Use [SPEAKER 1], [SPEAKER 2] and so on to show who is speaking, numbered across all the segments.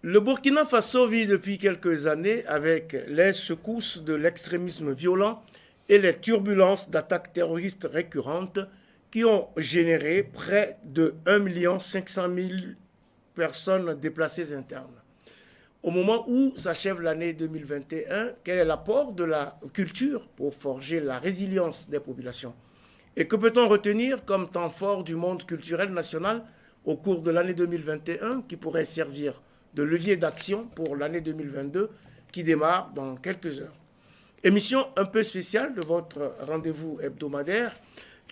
[SPEAKER 1] Le Burkina Faso vit depuis quelques années avec les secousses de l'extrémisme violent et les turbulences d'attaques terroristes récurrentes qui ont généré près de 1,5 million personnes déplacées internes. Au moment où s'achève l'année 2021, quel est l'apport de la culture pour forger la résilience des populations? Et que peut-on retenir comme temps fort du monde culturel national au cours de l'année 2021 qui pourrait servir de levier d'action pour l'année 2022 qui démarre dans quelques heures? Émission un peu spéciale de votre rendez-vous hebdomadaire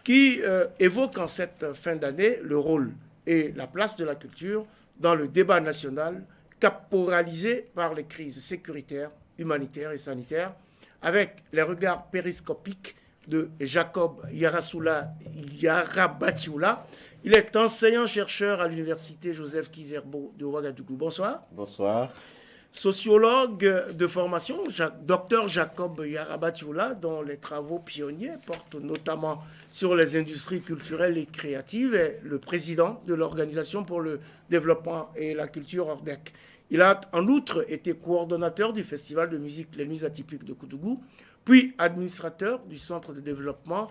[SPEAKER 1] qui évoque en cette fin d'année le rôle et la place de la culture dans le débat national caporalisé par les crises sécuritaires, humanitaires et sanitaires, avec les regards périscopiques de Jacob Yarabatioula. Il est enseignant-chercheur à l'université Joseph Kizerbo de Ouagadougou. Bonsoir.
[SPEAKER 2] Bonsoir.
[SPEAKER 1] Sociologue de formation, Dr Jacob Yarabatioula, dont les travaux pionniers portent notamment sur les industries culturelles et créatives, est le président de l'Organisation pour le développement et la culture ORDEC. Il a en outre été coordonnateur du festival de musique Les Nuits Atypiques de Koudougou, puis administrateur du centre de développement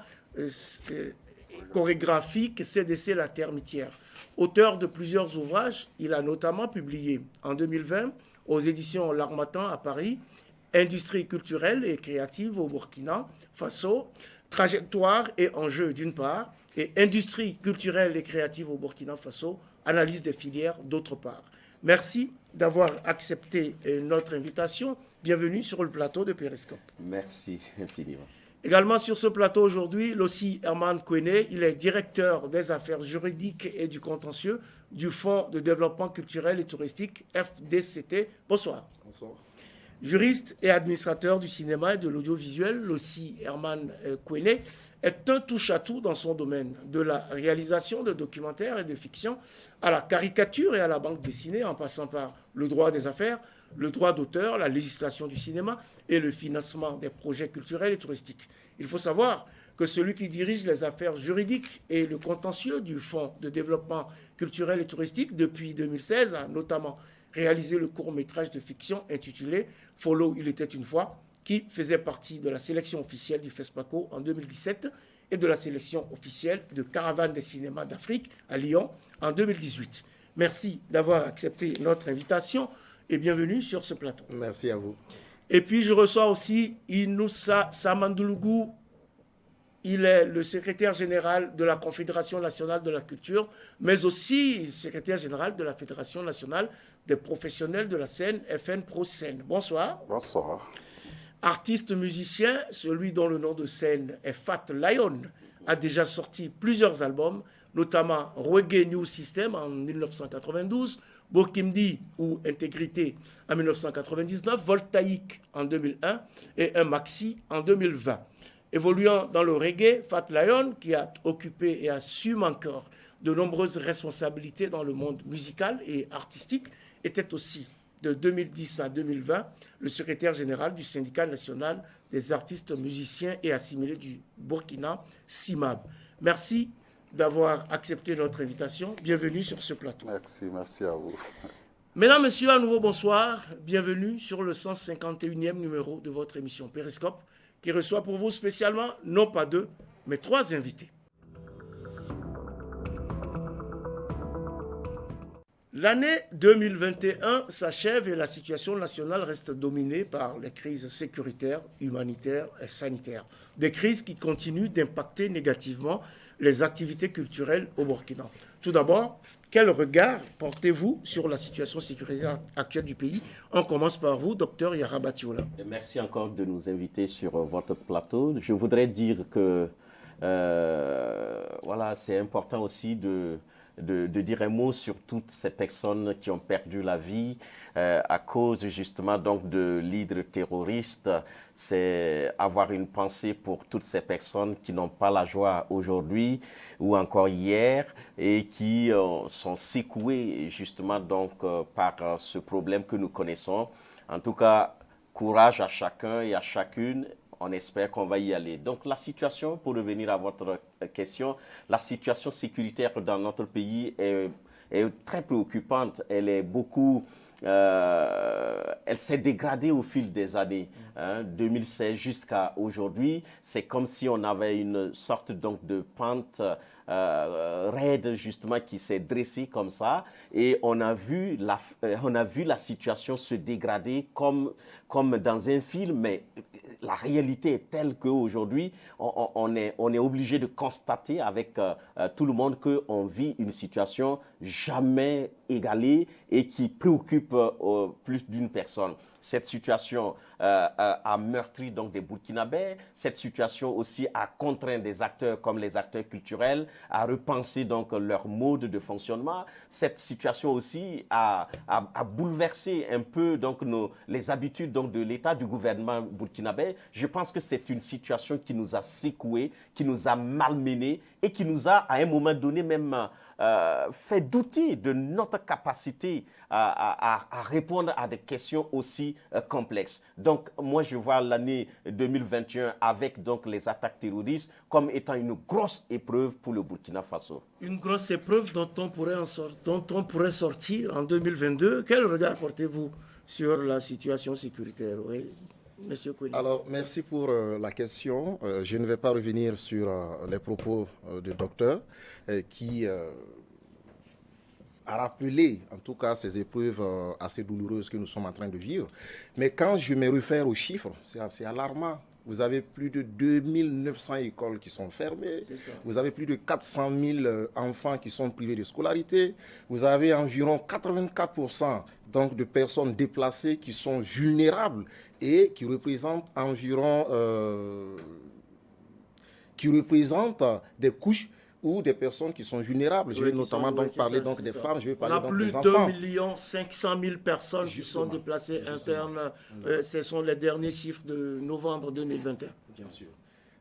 [SPEAKER 1] chorégraphique CDC La Termitière. Auteur de plusieurs ouvrages, il a notamment publié en 2020 aux éditions L'Harmattan à Paris, Industrie culturelle et créative au Burkina Faso, Trajectoire et enjeux d'une part, et Industrie culturelle et créative au Burkina Faso, Analyse des filières d'autre part. Merci d'avoir accepté notre invitation. Bienvenue sur le plateau de Périscope.
[SPEAKER 2] Merci infiniment.
[SPEAKER 1] Également sur ce plateau aujourd'hui, Lossi Herman Kwene, il est directeur des affaires juridiques et du contentieux du Fonds de développement culturel et touristique FDCT. Bonsoir.
[SPEAKER 3] Bonsoir.
[SPEAKER 1] Juriste et administrateur du cinéma et de l'audiovisuel, Lossi Herman Kwene est un touche-à-tout dans son domaine, de la réalisation de documentaires et de fiction à la caricature et à la bande dessinée, en passant par le droit des affaires, le droit d'auteur, la législation du cinéma et le financement des projets culturels et touristiques. Il faut savoir que celui qui dirige les affaires juridiques et le contentieux du Fonds de développement culturel et touristique depuis 2016 a notamment réalisé le court-métrage de fiction intitulé « Follow, il était une fois », qui faisait partie de la sélection officielle du FESPACO en 2017 et de la sélection officielle de Caravane des cinémas d'Afrique à Lyon en 2018. Merci d'avoir accepté notre invitation et bienvenue sur ce plateau.
[SPEAKER 3] Merci à vous.
[SPEAKER 1] Et puis je reçois aussi Inoussa Samandoulougou. Il est le secrétaire général de la Confédération nationale de la culture, mais aussi secrétaire général de la Fédération nationale des professionnels de la scène, FN Pro Scène. Bonsoir.
[SPEAKER 3] Bonsoir.
[SPEAKER 1] Artiste musicien, celui dont le nom de scène est Fat Lion, a déjà sorti plusieurs albums, notamment Reggae New System en 1992, Burkimdi ou Intégrité en 1999, Voltaïque en 2001 et un maxi en 2020. Évoluant dans le reggae, Fat Lion, qui a occupé et assume encore de nombreuses responsabilités dans le monde musical et artistique, était aussi, de 2010 à 2020, le secrétaire général du syndicat national des artistes musiciens et assimilés du Burkina, CIMAB. Merci d'avoir accepté notre invitation. Bienvenue sur ce plateau.
[SPEAKER 3] Merci à vous.
[SPEAKER 1] Mesdames, Messieurs, à nouveau bonsoir. Bienvenue sur le 151e numéro de votre émission Périscope, qui reçoit pour vous spécialement, non pas deux, mais trois invités. L'année 2021 s'achève et la situation nationale reste dominée par les crises sécuritaires, humanitaires et sanitaires. Des crises qui continuent d'impacter négativement les activités culturelles au Burkina. Tout d'abord, quel regard portez-vous sur la situation sécuritaire actuelle du pays? On commence par vous, docteur Yarabatioula.
[SPEAKER 2] Merci encore de nous inviter sur votre plateau. Je voudrais dire que voilà, c'est important aussi de dire un mot sur toutes ces personnes qui ont perdu la vie à cause justement donc de l'hydre terroriste. C'est avoir une pensée pour toutes ces personnes qui n'ont pas la joie aujourd'hui ou encore hier et qui sont secouées justement donc par ce problème que nous connaissons. En tout cas, courage à chacun et à chacune. On espère qu'on va y aller. Donc la situation, pour revenir à votre question, la situation sécuritaire dans notre pays est très préoccupante. Elle est beaucoup elle s'est dégradée au fil des années. 2016 jusqu'à aujourd'hui, c'est comme si on avait une sorte donc de pente raide justement qui s'est dressée comme ça, et on a vu la situation se dégrader comme dans un film, mais la réalité est telle qu'aujourd'hui, on est obligé de constater avec tout le monde qu'on vit une situation jamais égalée et qui préoccupe plus d'une personne. Cette situation a meurtri donc des Burkinabés. Cette situation aussi a contraint des acteurs comme les acteurs culturels à repenser donc leur mode de fonctionnement. Cette situation aussi a bouleversé un peu donc les habitudes donc de l'État, du gouvernement burkinabé. Je pense que c'est une situation qui nous a secoués, qui nous a malmenés et qui nous a à un moment donné même fait douter de notre capacité à répondre à des questions aussi complexes. Donc, moi, je vois l'année 2021 avec donc les attaques terroristes comme étant une grosse épreuve pour le Burkina Faso.
[SPEAKER 1] Une grosse épreuve dont on pourrait sortir en 2022. Quel regard portez-vous sur la situation sécuritaire? Oui, Monsieur Koueli.
[SPEAKER 4] Alors, merci pour la question. Je ne vais pas revenir sur les propos du docteur qui a rappelé, en tout cas, ces épreuves assez douloureuses que nous sommes en train de vivre. Mais quand je me réfère aux chiffres, c'est assez alarmant. Vous avez plus de 2900 écoles qui sont fermées. Vous avez plus de 400 000 enfants qui sont privés de scolarité. Vous avez environ 84% donc, de personnes déplacées qui sont vulnérables et qui représentent environ des couches ou des personnes qui sont vulnérables. Je vais notamment parler des femmes, je vais parler donc des enfants.
[SPEAKER 1] On a plus de 2 500 000 personnes qui sont déplacées internes. Ce sont les derniers chiffres de novembre 2021.
[SPEAKER 4] Bien sûr.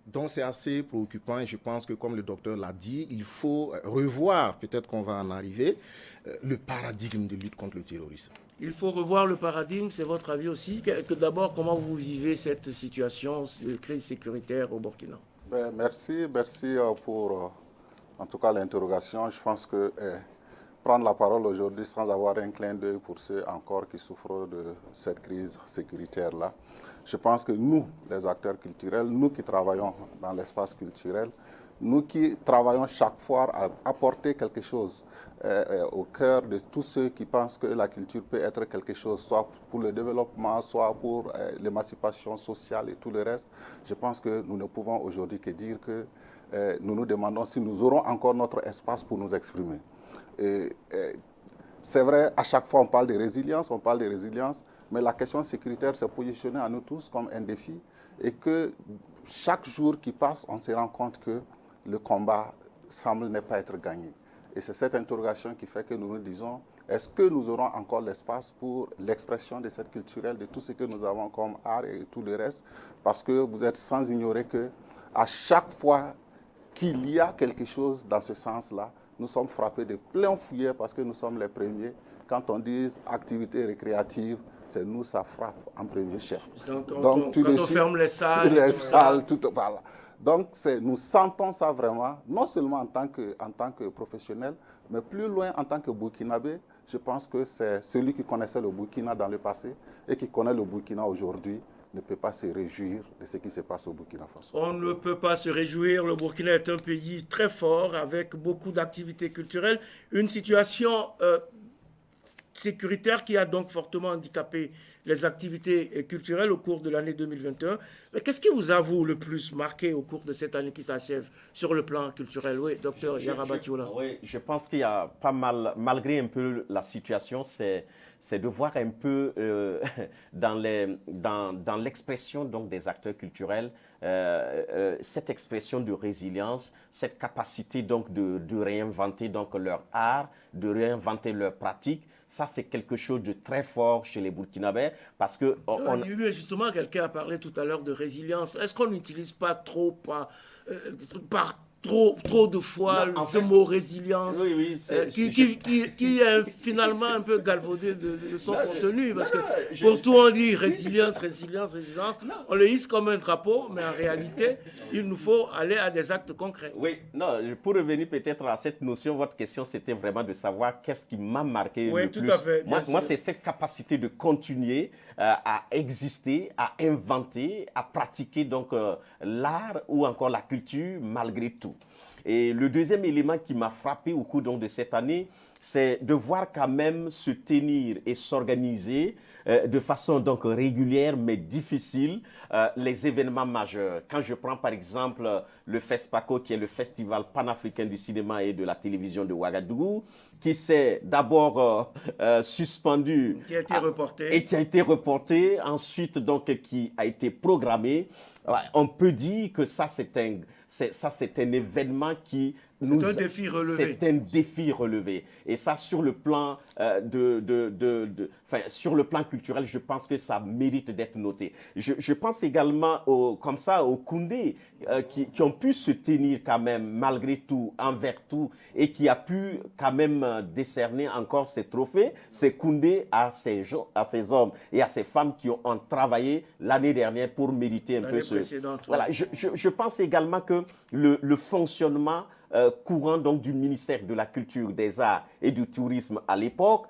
[SPEAKER 4] Donc c'est assez préoccupant et je pense que comme le docteur l'a dit, il faut revoir, peut-être qu'on va en arriver, le paradigme de lutte contre le terrorisme.
[SPEAKER 1] Il faut revoir le paradigme, c'est votre avis aussi. D'abord, comment vous vivez cette situation de crise sécuritaire au Burkina?
[SPEAKER 3] Merci pour en tout cas l'interrogation. Je pense que prendre la parole aujourd'hui sans avoir un clin d'œil pour ceux encore qui souffrent de cette crise sécuritaire-là, je pense que nous, les acteurs culturels, nous qui travaillons dans l'espace culturel, nous qui travaillons chaque fois à apporter quelque chose au cœur de tous ceux qui pensent que la culture peut être quelque chose, soit pour le développement, soit pour l'émancipation sociale et tout le reste, je pense que nous ne pouvons aujourd'hui que dire que nous nous demandons si nous aurons encore notre espace pour nous exprimer. C'est vrai, à chaque fois on parle de résilience, mais la question sécuritaire s'est positionnée à nous tous comme un défi et que chaque jour qui passe, on se rend compte que le combat semble ne pas être gagné. Et c'est cette interrogation qui fait que nous nous disons, est-ce que nous aurons encore l'espace pour l'expression de cette culturelle, de tout ce que nous avons comme art et tout le reste? Parce que vous êtes sans ignorer que à chaque fois qu'il y a quelque chose dans ce sens-là, nous sommes frappés de plein fouet parce que nous sommes les premiers. Quand on dit activité récréative, c'est nous, ça frappe en premier chef.
[SPEAKER 1] Donc, quand on ferme les salles,
[SPEAKER 3] voilà. Donc, nous sentons ça vraiment, non seulement en tant que professionnel, mais plus loin en tant que Burkinabé. Je pense que c'est celui qui connaissait le Burkina dans le passé et qui connaît le Burkina aujourd'hui ne peut pas se réjouir de ce qui se passe au Burkina Faso.
[SPEAKER 1] On ne peut pas se réjouir. Le Burkina est un pays très fort avec beaucoup d'activités culturelles. Une situation sécuritaire qui a donc fortement handicapé les activités culturelles au cours de l'année 2021. Mais qu'est-ce qui vous a, vous, le plus marqué au cours de cette année qui s'achève sur le plan culturel? Oui, docteur Yarabatiola.
[SPEAKER 2] Oui, je pense qu'il y a pas mal, malgré un peu la situation, c'est de voir un peu dans l'expression donc des acteurs culturels cette expression de résilience, cette capacité donc de réinventer donc leur art, de réinventer leurs pratiques. Ça, c'est quelque chose de très fort chez les Burkinabés parce que...
[SPEAKER 1] Justement, quelqu'un a parlé tout à l'heure de résilience. Est-ce qu'on n'utilise pas trop par trop de fois
[SPEAKER 2] Non, en
[SPEAKER 1] ce
[SPEAKER 2] fait,
[SPEAKER 1] mot résilience,
[SPEAKER 2] oui,
[SPEAKER 1] qui est finalement un peu galvaudé de son contenu, parce que
[SPEAKER 2] je-
[SPEAKER 1] pour tout on dit résilience, on le hisse comme un drapeau, mais en réalité, il nous faut aller à des actes concrets.
[SPEAKER 2] Oui, non, pour revenir peut-être à cette notion, votre question, c'était vraiment de savoir qu'est-ce qui m'a marqué
[SPEAKER 1] Oui,
[SPEAKER 2] le
[SPEAKER 1] tout
[SPEAKER 2] plus.
[SPEAKER 1] à fait, bien
[SPEAKER 2] Moi,
[SPEAKER 1] sûr.
[SPEAKER 2] c'est cette capacité de continuer à exister, à inventer, à pratiquer donc l'art ou encore la culture malgré tout. Et le deuxième élément qui m'a frappé au cours donc, de cette année, c'est de voir quand même se tenir et s'organiser de façon donc régulière mais difficile les événements majeurs. Quand je prends par exemple le FESPACO, qui est le Festival panafricain du cinéma et de la télévision de Ouagadougou, qui s'est d'abord suspendu
[SPEAKER 1] Qui a été reporté.
[SPEAKER 2] et qui a été reporté, ensuite donc qui a été programmé. Ouais, on peut dire que ça c'est un événement qui
[SPEAKER 1] C'est un défi relevé.
[SPEAKER 2] C'est un défi relevé. Et ça, sur le plan sur le plan culturel, je pense que ça mérite d'être noté. Je pense également comme ça aux Koundé qui ont pu se tenir quand même malgré tout, envers tout, et qui a pu quand même décerner encore ces trophées, ces Koundé à ces hommes et à ces femmes qui ont travaillé l'année dernière pour mériter un peu ce...
[SPEAKER 1] précédente,
[SPEAKER 2] Voilà, je pense également que le fonctionnement courant donc du ministère de la Culture, des Arts et du Tourisme à l'époque,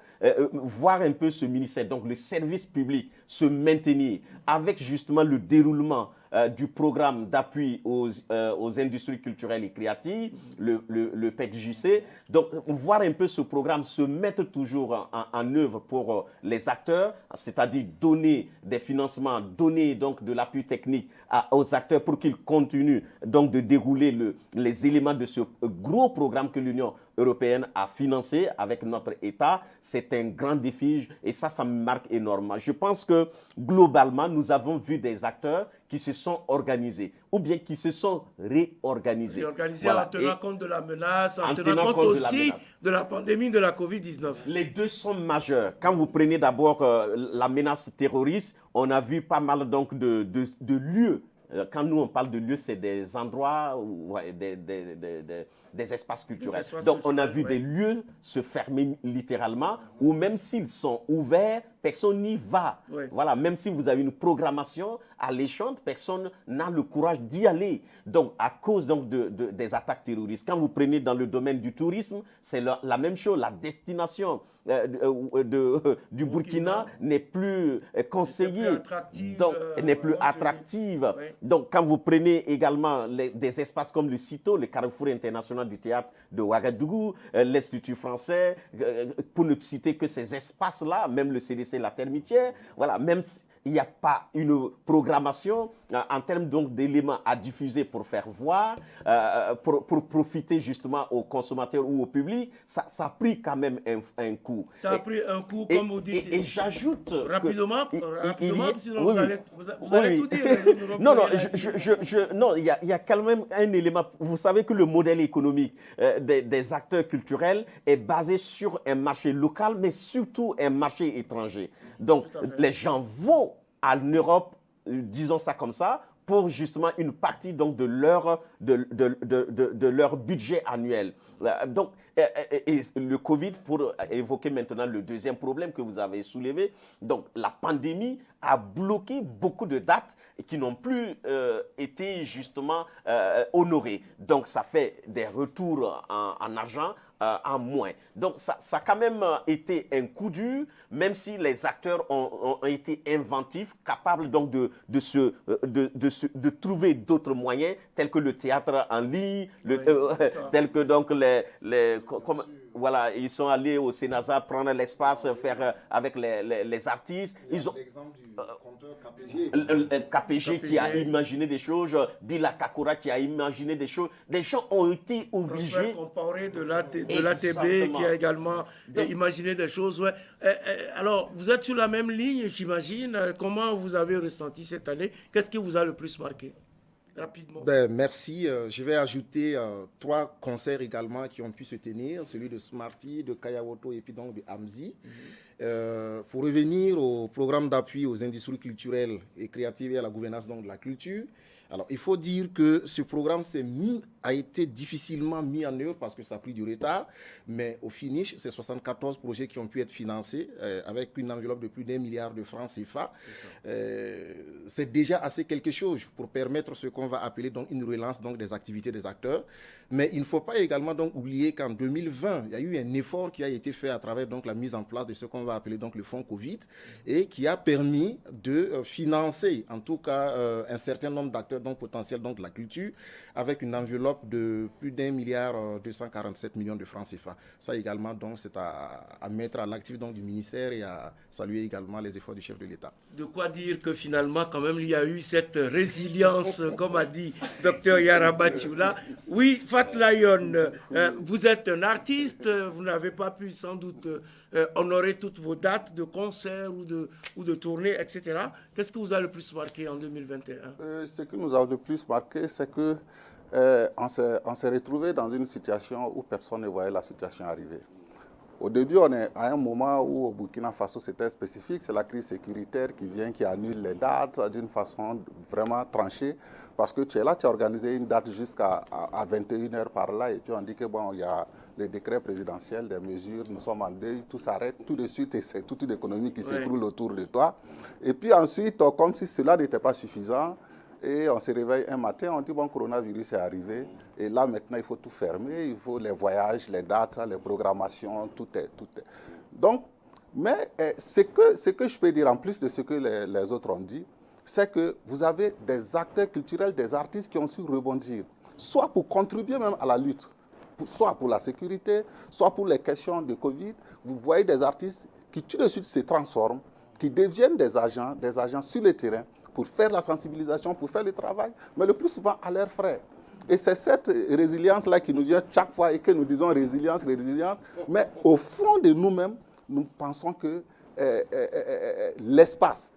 [SPEAKER 2] voir un peu ce ministère, donc le service public, se maintenir avec justement le déroulement du programme d'appui aux industries culturelles et créatives, le PECJC. Donc, voir un peu ce programme se mettre toujours en œuvre pour les acteurs, c'est-à-dire donner des financements, donner donc de l'appui technique aux acteurs pour qu'ils continuent donc de dérouler les éléments de ce gros programme que l'Union européenne a financé avec notre État. C'est un grand défi et ça me marque énormément. Je pense que globalement, nous avons vu des acteurs qui se sont organisés ou bien qui se sont réorganisés.
[SPEAKER 1] Voilà. En tenant compte de la menace, en tenant compte aussi de la pandémie de la Covid-19.
[SPEAKER 2] Les deux sont majeurs. Quand vous prenez d'abord la menace terroriste, on a vu pas mal donc de lieux. Quand nous on parle de lieux, c'est des endroits, des espaces culturels. Donc on a vu des lieux se fermer littéralement, ou même s'ils sont ouverts, personne n'y va.
[SPEAKER 1] Oui.
[SPEAKER 2] Voilà, même si vous avez une programmation alléchante, personne n'a le courage d'y aller. Donc à cause donc des attaques terroristes. Quand vous prenez dans le domaine du tourisme, c'est la même chose. La destination du Burkina n'est plus conseillée, n'est plus attractive.
[SPEAKER 1] Oui.
[SPEAKER 2] Donc, quand vous prenez également des espaces comme le CITO, le Carrefour international du théâtre de Ouagadougou, l'Institut français, pour ne citer que ces espaces-là, même le CDC La Termitière, voilà, même il n'y a pas une programmation en termes donc d'éléments à diffuser pour faire voir, pour profiter justement aux consommateurs ou au public, ça a pris quand même un coup.
[SPEAKER 1] Ça a pris un coup, comme vous dites.
[SPEAKER 2] Et j'ajoute...
[SPEAKER 1] Rapidement, sinon
[SPEAKER 2] oui,
[SPEAKER 1] vous allez tout dire.
[SPEAKER 2] Non, il y a quand même un élément. Vous savez que le modèle économique des acteurs culturels est basé sur un marché local, mais surtout un marché étranger. Donc, les gens vont en Europe, disons ça comme ça, pour justement une partie donc de leur budget annuel. Donc, et le Covid, pour évoquer maintenant le deuxième problème que vous avez soulevé, donc la pandémie a bloqué beaucoup de dates qui n'ont plus été justement honorées. Donc, ça fait des retours en argent en moins. Donc, ça a quand même été un coup dur, même si les acteurs ont été inventifs, capables donc de trouver d'autres moyens, tels que le théâtre en ligne, tels que donc voilà, ils sont allés au Sénasa prendre l'espace, faire avec les artistes. Ils ont
[SPEAKER 4] l'exemple du conteur
[SPEAKER 2] KPG qui a imaginé des choses, Bila Kakura qui a imaginé des choses. Des gens ont été obligés.
[SPEAKER 1] Comparé de l'ATB qui a également imaginé des choses. Ouais. Alors, vous êtes sur la même ligne, j'imagine. Comment vous avez ressenti cette année? Qu'est-ce qui vous a le plus marqué? Rapidement.
[SPEAKER 4] Merci. Je vais ajouter 3 concerts également qui ont pu se tenir, celui de Smarty, de Kayawoto et puis donc de Hamzi. Pour revenir au programme d'appui aux industries culturelles et créatives et à la gouvernance donc de la culture, alors il faut dire que ce programme s'est mis a été difficilement mis en œuvre parce que ça a pris du retard, mais au finish, c'est 74 projets qui ont pu être financés avec une enveloppe de plus d'1 milliard de francs CFA. C'est déjà assez quelque chose pour permettre ce qu'on va appeler donc une relance donc des activités des acteurs. Mais il ne faut pas également donc oublier qu'en 2020, il y a eu un effort qui a été fait à travers donc la mise en place de ce qu'on va appeler donc le fonds Covid et qui a permis de financer en tout cas un certain nombre d'acteurs donc potentiels donc de la culture avec une enveloppe de plus d'1 milliard 247 millions de francs CFA. Ça également donc c'est à mettre à l'actif donc du ministère et à saluer également les efforts du chef de l'État.
[SPEAKER 1] De quoi dire que finalement quand même il y a eu cette résilience comme a dit Dr Yarabatioula. Oui, Fat Lion, vous êtes un artiste, vous n'avez pas pu sans doute honorer toutes vos dates de concerts ou de tournées, etc. Qu'est-ce que vous a le plus marqué en 2021?
[SPEAKER 3] Ce qui nous a le plus marqué, c'est que on s'est retrouvé dans une situation où personne ne voyait la situation arriver. Au début, on est à un moment où au Burkina Faso, c'était spécifique, c'est la crise sécuritaire qui vient, qui annule les dates d'une façon vraiment tranchée. Parce que tu es là, tu as organisé une date jusqu'à 21h par là, et puis on dit que bon, il y a les décrets présidentiels, des mesures, nous sommes en deuil, tout s'arrête tout de suite, et c'est toute une économie qui s'écroule autour de toi. Et puis ensuite, comme si cela n'était pas suffisant, et on se réveille un matin, on dit bon, coronavirus est arrivé, et là maintenant il faut tout fermer, il faut les voyages, les dates, les programmations, tout est. Donc, mais ce que je peux dire en plus de ce que les autres ont dit, c'est que vous avez des acteurs culturels, des artistes qui ont su rebondir, soit pour contribuer même à la lutte, soit pour la sécurité, soit pour les questions de Covid. Vous voyez des artistes qui tout de suite se transforment, qui deviennent des agents sur le terrain, pour faire la sensibilisation, pour faire le travail, mais le plus souvent à leurs frais. Et c'est cette résilience-là qui nous vient chaque fois et que nous disons résilience, mais au fond de nous-mêmes, nous pensons que l'espace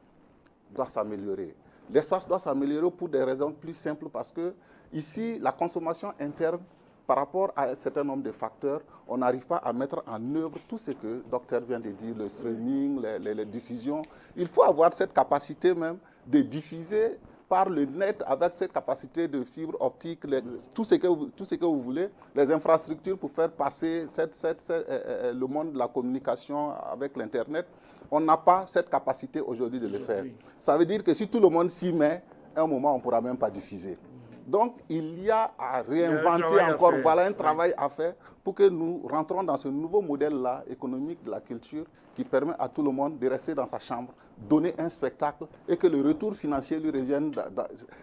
[SPEAKER 3] doit s'améliorer. L'espace doit s'améliorer pour des raisons plus simples parce que ici, la consommation interne, par rapport à un certain nombre de facteurs, on n'arrive pas à mettre en œuvre tout ce que le docteur vient de dire, le streaming, les diffusions. Il faut avoir cette capacité même de diffuser par le net avec cette capacité de fibre optique, tout ce que vous voulez, les infrastructures pour faire passer le monde de la communication avec l'Internet. On n'a pas cette capacité aujourd'hui de le faire. Ça veut dire que si tout le monde s'y met, à un moment, on ne pourra même pas diffuser. Donc, il y a à réinventer encore, voilà un travail à faire pour que nous rentrons dans ce nouveau modèle-là économique de la culture qui permet à tout le monde de rester dans sa chambre, donner un spectacle et que le retour financier lui revienne.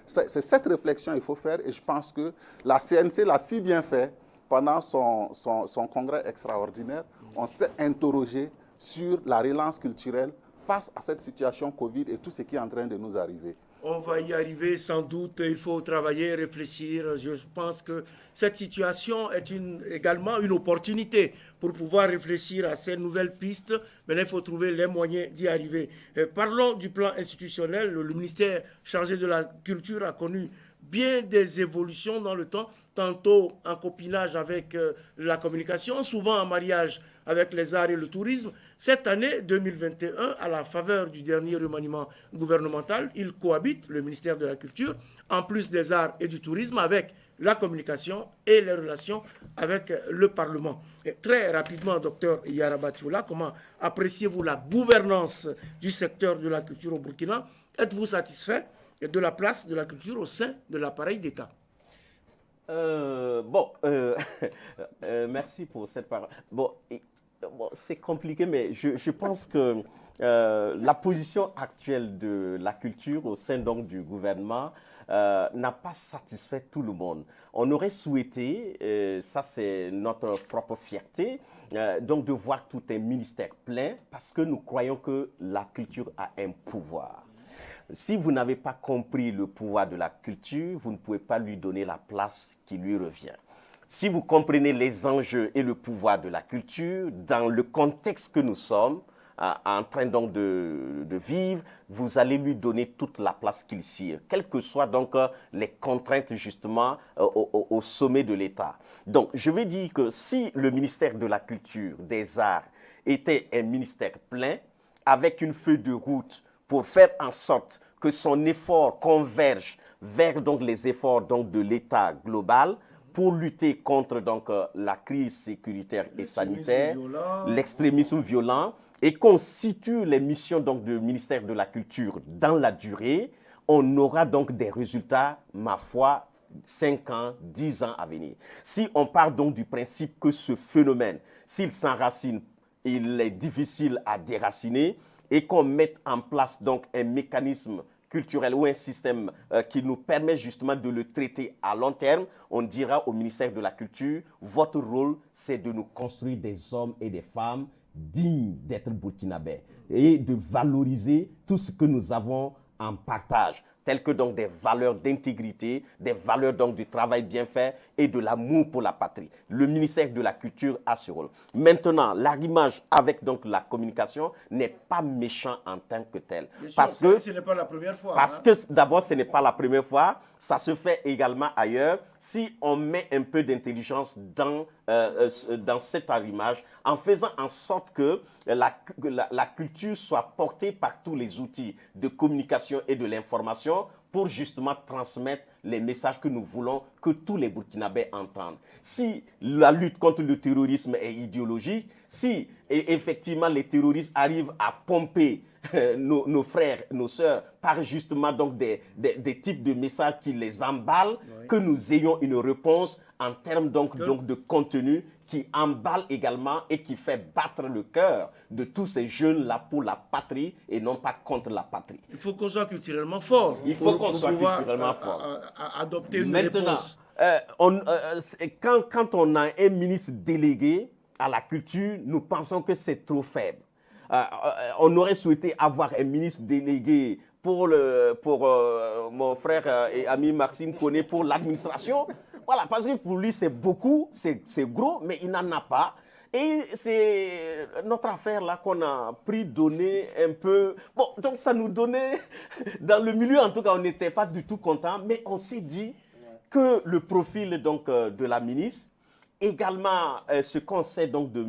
[SPEAKER 3] C'est cette réflexion qu'il faut faire et je pense que la CNC l'a si bien fait pendant son congrès extraordinaire. On s'est interrogé sur la relance culturelle face à cette situation Covid et tout ce qui est en train de nous arriver.
[SPEAKER 1] On va y arriver sans doute, il faut travailler, réfléchir. Je pense que cette situation est également une opportunité pour pouvoir réfléchir à ces nouvelles pistes. Maintenant, il faut trouver les moyens d'y arriver. Parlons du plan institutionnel. Le ministère chargé de la culture a connu bien des évolutions dans le temps, tantôt en copinage avec la communication, souvent en mariage avec les arts et le tourisme. Cette année 2021, à la faveur du dernier remaniement gouvernemental, il cohabite, le ministère de la Culture, en plus des arts et du tourisme, avec la communication et les relations avec le Parlement. Et très rapidement, docteur Yarabatioula, comment appréciez-vous la gouvernance du secteur de la culture au Burkina? Êtes-vous satisfait de la place de la culture au sein de l'appareil d'État?
[SPEAKER 2] Merci pour cette parole. C'est compliqué, mais je pense que la position actuelle de la culture au sein donc du gouvernement n'a pas satisfait tout le monde. On aurait souhaité, ça c'est notre propre fierté, donc de voir tout un ministère plein parce que nous croyons que la culture a un pouvoir. Si vous n'avez pas compris le pouvoir de la culture, vous ne pouvez pas lui donner la place qui lui revient. Si vous comprenez les enjeux et le pouvoir de la culture, dans le contexte que nous sommes en train donc de vivre, vous allez lui donner toute la place qu'il sire, quelles que soient donc les contraintes justement au sommet de l'État. Donc, je vais dire que si le ministère de la Culture, des Arts était un ministère plein, avec une feuille de route pour faire en sorte que son effort converge vers donc les efforts donc de l'État global, pour lutter contre donc, la crise sécuritaire et sanitaire, l'extrémisme violent, et constitue les missions donc, du ministère de la Culture dans la durée, on aura donc des résultats, ma foi, 5 ans, 10 ans à venir. Si on part donc du principe que ce phénomène, s'il s'enracine, il est difficile à déraciner, et qu'on mette en place donc un mécanisme culturel ou un système qui nous permet justement de le traiter à long terme, on dira au ministère de la Culture, votre rôle, c'est de nous construire des hommes et des femmes dignes d'être burkinabés et de valoriser tout ce que nous avons en partage, telles que donc des valeurs d'intégrité, des valeurs donc du travail bien fait et de l'amour pour la patrie. Le ministère de la Culture a ce rôle. Maintenant, l'arrimage avec donc la communication n'est pas méchant en tant que tel.
[SPEAKER 1] Parce que ce n'est pas la première fois.
[SPEAKER 2] Parce que d'abord, ce n'est pas la première fois. Ça se fait également ailleurs. Si on met un peu d'intelligence dans cet arrimage, en faisant en sorte que la culture soit portée par tous les outils de communication et de l'information pour justement transmettre les messages que nous voulons que tous les Burkinabés entendent. Si la lutte contre le terrorisme est idéologique, si effectivement les terroristes arrivent à pomper nos frères, nos sœurs, par justement donc des types de messages qui les emballent, oui, que nous ayons une réponse en termes donc de contenu qui emballe également et qui fait battre le cœur de tous ces jeunes-là pour la patrie et non pas contre la patrie.
[SPEAKER 1] Il faut qu'on soit culturellement fort.
[SPEAKER 2] Il faut qu'on soit culturellement fort.
[SPEAKER 1] Adopter une réponse.
[SPEAKER 2] Quand on a un ministre délégué à la culture, nous pensons que c'est trop faible. On aurait souhaité avoir un ministre délégué pour mon frère et ami Maxime Koné pour l'administration. Voilà, parce que pour lui, c'est beaucoup, c'est gros, mais il n'en a pas. Et c'est notre affaire là qu'on a pris, donné un peu. Bon, donc ça nous donnait, dans le milieu en tout cas, on n'était pas du tout content, mais on s'est dit que le profil donc, de la ministre, également ce qu'on sait donc de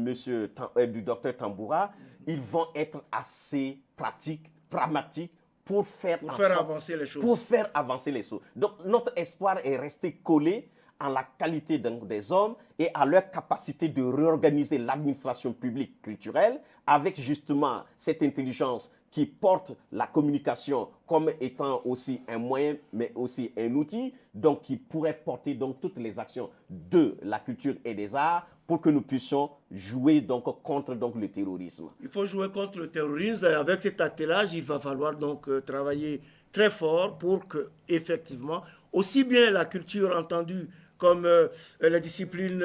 [SPEAKER 2] du docteur Tamboura, ils vont être assez pratiques, pragmatiques, pour faire
[SPEAKER 1] avancer les choses.
[SPEAKER 2] Pour faire avancer les choses. Donc notre espoir est resté collé à la qualité des hommes et à leur capacité de réorganiser l'administration publique culturelle avec justement cette intelligence qui porte la communication comme étant aussi un moyen, mais aussi un outil, donc qui pourrait porter donc toutes les actions de la culture et des arts pour que nous puissions jouer donc contre donc le terrorisme.
[SPEAKER 1] Il faut jouer contre le terrorisme. Avec cet attelage, il va falloir donc travailler très fort pour que, effectivement, aussi bien la culture entendue comme la discipline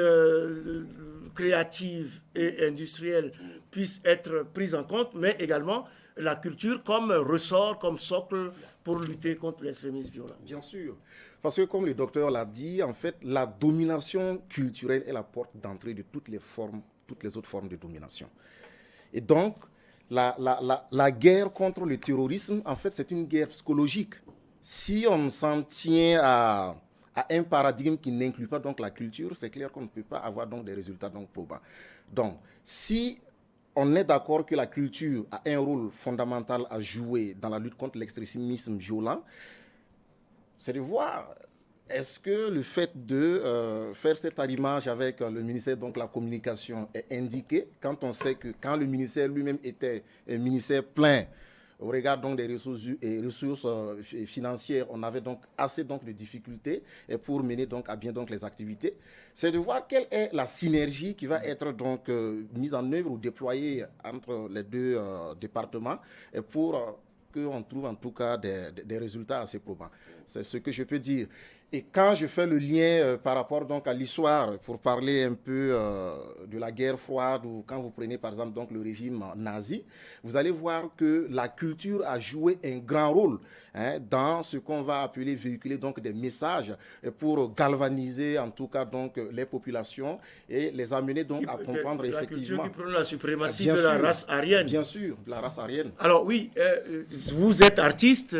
[SPEAKER 1] créative et industrielle puisse être prise en compte, mais également la culture comme ressort, comme socle pour lutter contre l'extrémisme violent.
[SPEAKER 4] Bien sûr, parce que comme le docteur l'a dit, en fait, la domination culturelle est la porte d'entrée de toutes les autres formes de domination. Et donc, la guerre contre le terrorisme, en fait, c'est une guerre psychologique. Si on s'en tient à un paradigme qui n'inclut pas donc la culture, c'est clair qu'on ne peut pas avoir donc des résultats donc probants. Donc, si on est d'accord que la culture a un rôle fondamental à jouer dans la lutte contre l'extrémisme violent, c'est de voir est-ce que le fait de faire cet arrimage avec le ministère de la Communication est indiqué quand on sait que quand le ministère lui-même était un ministère plein au regard donc des ressources financières, on avait donc assez donc de difficultés pour mener donc à bien donc les activités. C'est de voir quelle est la synergie qui va être donc mise en œuvre ou déployée entre les deux départements pour qu'on trouve en tout cas des résultats assez probants. C'est ce que je peux dire. Et quand je fais le lien par rapport donc à l'histoire, pour parler un peu de la guerre froide, ou quand vous prenez par exemple donc le régime nazi, vous allez voir que la culture a joué un grand rôle dans ce qu'on va appeler véhiculer donc des messages pour galvaniser en tout cas donc les populations et les amener donc à comprendre
[SPEAKER 1] la
[SPEAKER 4] effectivement.
[SPEAKER 1] La culture qui prône la suprématie de la race aryenne.
[SPEAKER 4] Bien sûr, de la race aryenne.
[SPEAKER 1] Alors oui, vous êtes artiste,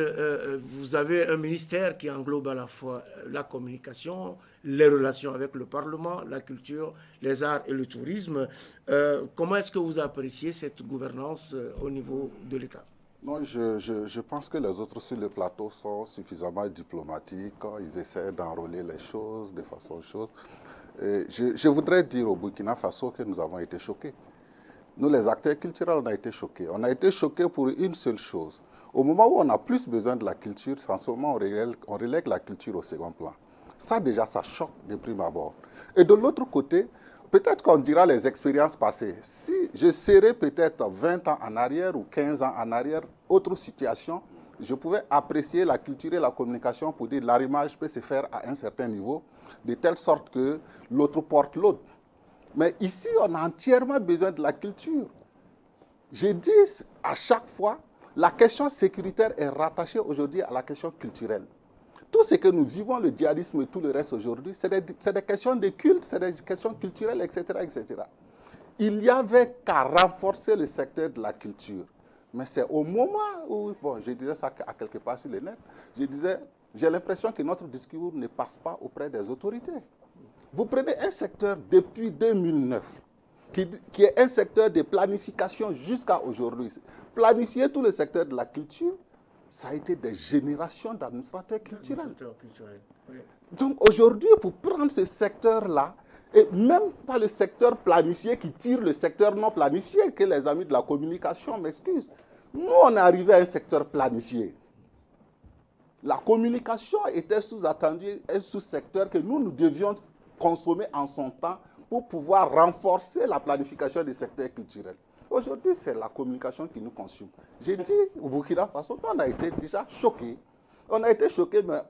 [SPEAKER 1] vous avez un ministère qui englobe à la fois la communication, les relations avec le Parlement, la culture, les arts et le tourisme. Comment est-ce que vous appréciez cette gouvernance au niveau de l'État ?
[SPEAKER 3] Non, je pense que les autres sur le plateau sont suffisamment diplomatiques. Ils essaient d'enrôler les choses de façon chaude. Et je voudrais dire au Burkina Faso que nous avons été choqués. Nous, les acteurs culturels, on a été choqués. On a été choqués pour une seule chose. Au moment où on a plus besoin de la culture, c'est en ce moment où on relègue la culture au second plan. Ça, déjà, ça choque de prime abord. Et de l'autre côté, peut-être qu'on dira les expériences passées. Si je serais peut-être 20 ans en arrière ou 15 ans en arrière, autre situation, je pouvais apprécier la culture et la communication pour dire l'arrimage peut se faire à un certain niveau, de telle sorte que l'autre porte l'autre. Mais ici, on a entièrement besoin de la culture. Je dis à chaque fois, la question sécuritaire est rattachée aujourd'hui à la question culturelle. Tout ce que nous vivons, le djihadisme et tout le reste aujourd'hui, c'est des questions de culte, c'est des questions culturelles, etc., etc. Il n'y avait qu'à renforcer le secteur de la culture. Mais c'est au moment où, bon, je disais ça à quelque part sur le net, je disais, j'ai l'impression que notre discours ne passe pas auprès des autorités. Vous prenez un secteur depuis 2009, qui est un secteur de planification jusqu'à aujourd'hui. Planifier tout le secteur de la culture, ça a été des générations d'administrateurs culturels. Oui. Donc aujourd'hui, pour prendre ce secteur-là, et même pas le secteur planifié qui tire le secteur non planifié, que les amis de la communication m'excusent. Nous, on est arrivé à un secteur planifié. La communication était sous-attendue, un sous-secteur que nous devions consommer en son temps pour pouvoir renforcer la planification des secteurs culturels. Aujourd'hui, c'est la communication qui nous consomme. J'ai dit au Burkina Faso, on a été déjà choqués. On a été choqués, mais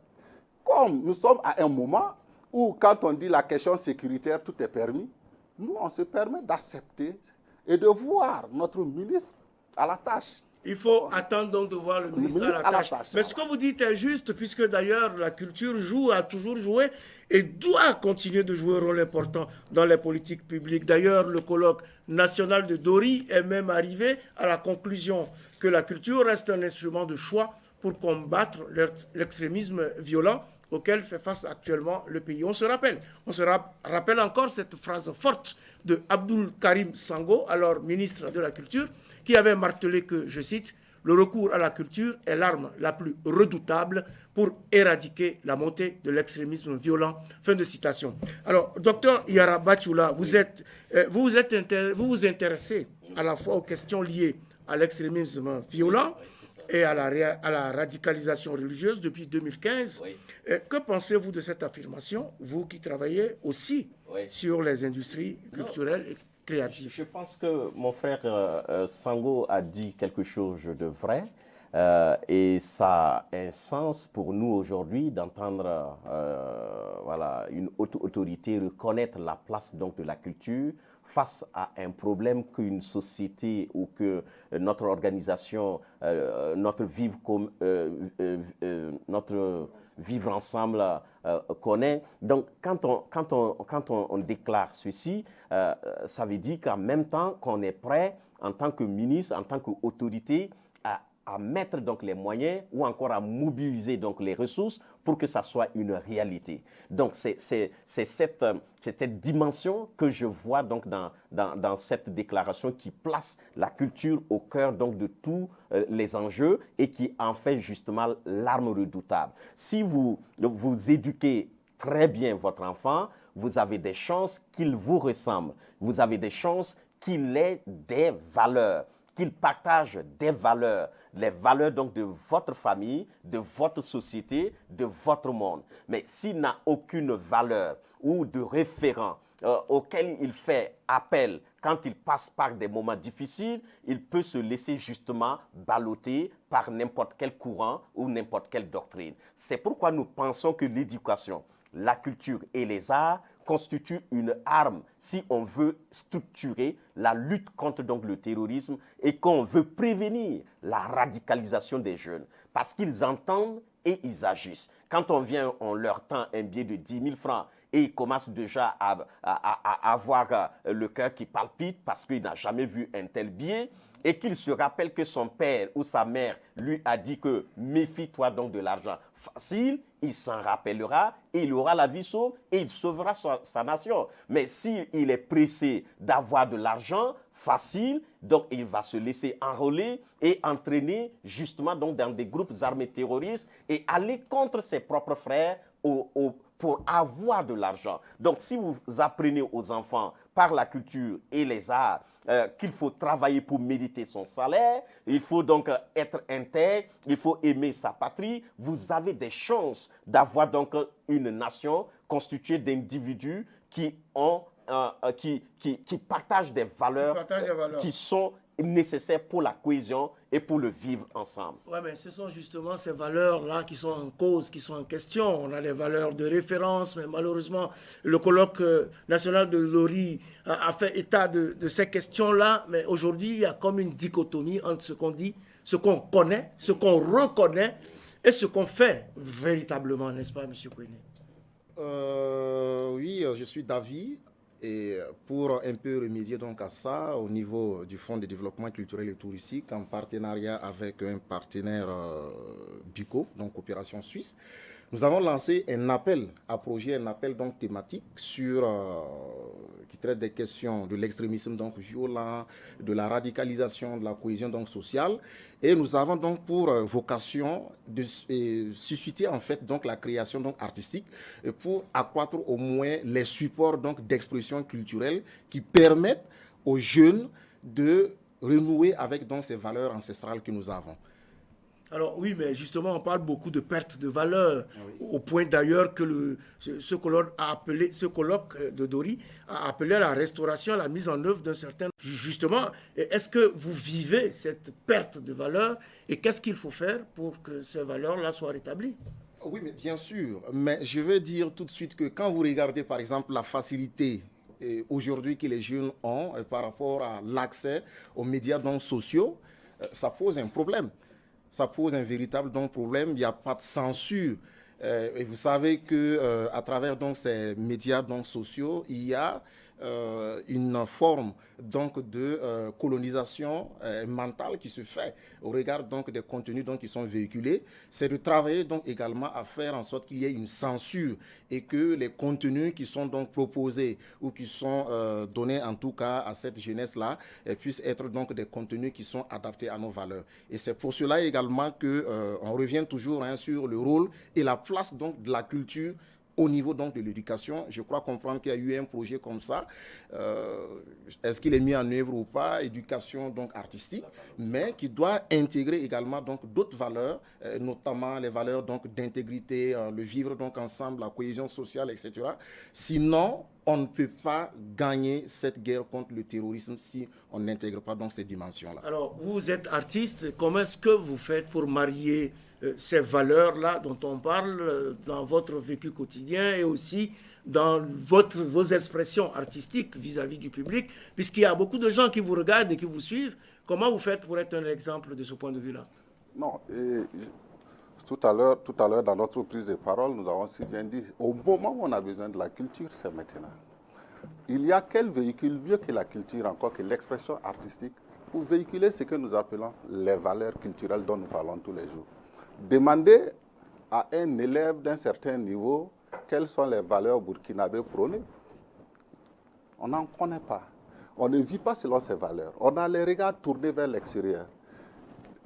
[SPEAKER 3] comme nous sommes à un moment où, quand on dit la question sécuritaire, tout est permis, nous, on se permet d'accepter et de voir notre ministre à la tâche.
[SPEAKER 1] Il faut attendre donc de voir le ministre à la tâche. Mais ce que vous dites est juste, puisque d'ailleurs la culture joue, a toujours joué et doit continuer de jouer un rôle important dans les politiques publiques. D'ailleurs, le colloque national de Dori est même arrivé à la conclusion que la culture reste un instrument de choix pour combattre l'extrémisme violent auquel fait face actuellement le pays. On se rappelle encore cette phrase forte de Abdoul Karim Sango, alors ministre de la Culture, qui avait martelé que, je cite, « Le recours à la culture est l'arme la plus redoutable pour éradiquer la montée de l'extrémisme violent. » Fin de citation. Alors, docteur Yara Batchoula, vous vous intéressez à la fois aux questions liées à l'extrémisme violent et à la radicalisation religieuse depuis 2015. Oui. Que pensez-vous de cette affirmation, vous qui travaillez aussi sur les industries culturelles et créatives?
[SPEAKER 2] Je pense que mon frère Sango a dit quelque chose de vrai et ça a un sens pour nous aujourd'hui d'entendre une haute autorité reconnaître la place donc, de la culture face à un problème qu'une société ou que notre organisation, notre vivre ensemble connaît. Donc, quand on déclare ceci, ça veut dire qu'en même temps qu'on est prêt, en tant que ministre, en tant qu'autorité, à mettre donc les moyens ou encore à mobiliser donc les ressources pour que ça soit une réalité. Donc c'est cette dimension que je vois donc dans cette déclaration qui place la culture au cœur donc de tous les enjeux et qui en fait justement l'arme redoutable. Si vous éduquez très bien votre enfant, vous avez des chances qu'il vous ressemble. Vous avez des chances qu'il ait des valeurs, qu'il partage des valeurs, les valeurs donc de votre famille, de votre société, de votre monde. Mais s'il n'a aucune valeur ou de référent auquel il fait appel quand il passe par des moments difficiles, il peut se laisser justement balloter par n'importe quel courant ou n'importe quelle doctrine. C'est pourquoi nous pensons que l'éducation, la culture et les arts constitue une arme si on veut structurer la lutte contre donc, le terrorisme et qu'on veut prévenir la radicalisation des jeunes parce qu'ils entendent et ils agissent. Quand on leur tend un billet de 10 000 francs et il commence déjà à avoir le cœur qui palpite parce qu'il n'a jamais vu un tel billet et qu'il se rappelle que son père ou sa mère lui a dit que méfie-toi donc de l'argent facile, il s'en rappellera et il aura la vie sauve et il sauvera sa nation. Mais s'il est pressé d'avoir de l'argent facile, donc il va se laisser enrôler et entraîner justement donc dans des groupes armés terroristes et aller contre ses propres frères pour avoir de l'argent. Donc si vous apprenez aux enfants par la culture et les arts qu'il faut travailler pour mériter son salaire, il faut donc être intègre, il faut aimer sa patrie, vous avez des chances d'avoir donc une nation constituée d'individus qui partagent des valeurs qui sont nécessaires pour la cohésion et pour le vivre ensemble.
[SPEAKER 1] Oui, mais ce sont justement ces valeurs-là qui sont en cause, qui sont en question. On a des valeurs de référence, mais malheureusement, le colloque national de Lori a fait état de ces questions-là. Mais aujourd'hui, il y a comme une dichotomie entre ce qu'on dit, ce qu'on connaît, ce qu'on reconnaît et ce qu'on fait véritablement, n'est-ce pas, M. Kouéné?
[SPEAKER 4] Oui, je suis d'avis. Et pour un peu remédier donc à ça, au niveau du Fonds de développement culturel et touristique, en partenariat avec un partenaire BUCO, donc Coopération Suisse, nous avons lancé un appel à projet, un appel donc thématique qui traite des questions de l'extrémisme donc violent, de la radicalisation, de la cohésion donc sociale. Et nous avons donc pour vocation de susciter en fait donc la création donc artistique pour accroître au moins les supports donc d'expression culturelle qui permettent aux jeunes de renouer avec donc ces valeurs ancestrales que nous avons.
[SPEAKER 1] Alors oui, mais justement, on parle beaucoup de perte de valeur, au point d'ailleurs que ce colloque de Dori a appelé à la restauration, à la mise en œuvre d'un certain... Justement, est-ce que vous vivez cette perte de valeur et qu'est-ce qu'il faut faire pour que ces valeurs-là soient rétablies?
[SPEAKER 4] Oui, mais bien sûr. Mais je veux dire tout de suite que quand vous regardez, par exemple, la facilité aujourd'hui que les jeunes ont par rapport à l'accès aux médias donc sociaux, ça pose un problème. Ça pose un véritable donc, problème. Il n'y a pas de censure. Et vous savez qu'à travers donc, ces médias donc, sociaux, il y a une forme donc, de colonisation mentale qui se fait au regard donc, des contenus donc, qui sont véhiculés. C'est de travailler donc, également à faire en sorte qu'il y ait une censure et que les contenus qui sont donc, proposés ou qui sont donnés en tout cas à cette jeunesse-là puissent être donc, des contenus qui sont adaptés à nos valeurs. Et c'est pour cela également qu'on revient toujours sur le rôle et la place donc, de la culture au niveau donc de l'éducation. Je crois comprendre qu'il y a eu un projet comme ça. Est-ce qu'il est mis en œuvre ou pas? Éducation donc artistique, mais qui doit intégrer également donc d'autres valeurs, notamment les valeurs donc d'intégrité, le vivre donc ensemble, la cohésion sociale, etc. Sinon, on ne peut pas gagner cette guerre contre le terrorisme si on n'intègre pas donc ces dimensions-là.
[SPEAKER 1] Alors, vous êtes artiste, comment est-ce que vous faites pour marier ces valeurs-là dont on parle dans votre vécu quotidien et aussi dans vos expressions artistiques vis-à-vis du public, puisqu'il y a beaucoup de gens qui vous regardent et qui vous suivent. Comment vous faites pour être un exemple de ce point de vue-là?
[SPEAKER 3] Non, tout à l'heure, dans notre prise de parole, nous avons si bien dit, au moment où on a besoin de la culture, c'est maintenant. Il y a quel véhicule mieux que la culture, encore que l'expression artistique, pour véhiculer ce que nous appelons les valeurs culturelles dont nous parlons tous les jours. Demandez à un élève d'un certain niveau quelles sont les valeurs burkinabées prônées. On n'en connaît pas. On ne vit pas selon ces valeurs. On a les regards tournés vers l'extérieur.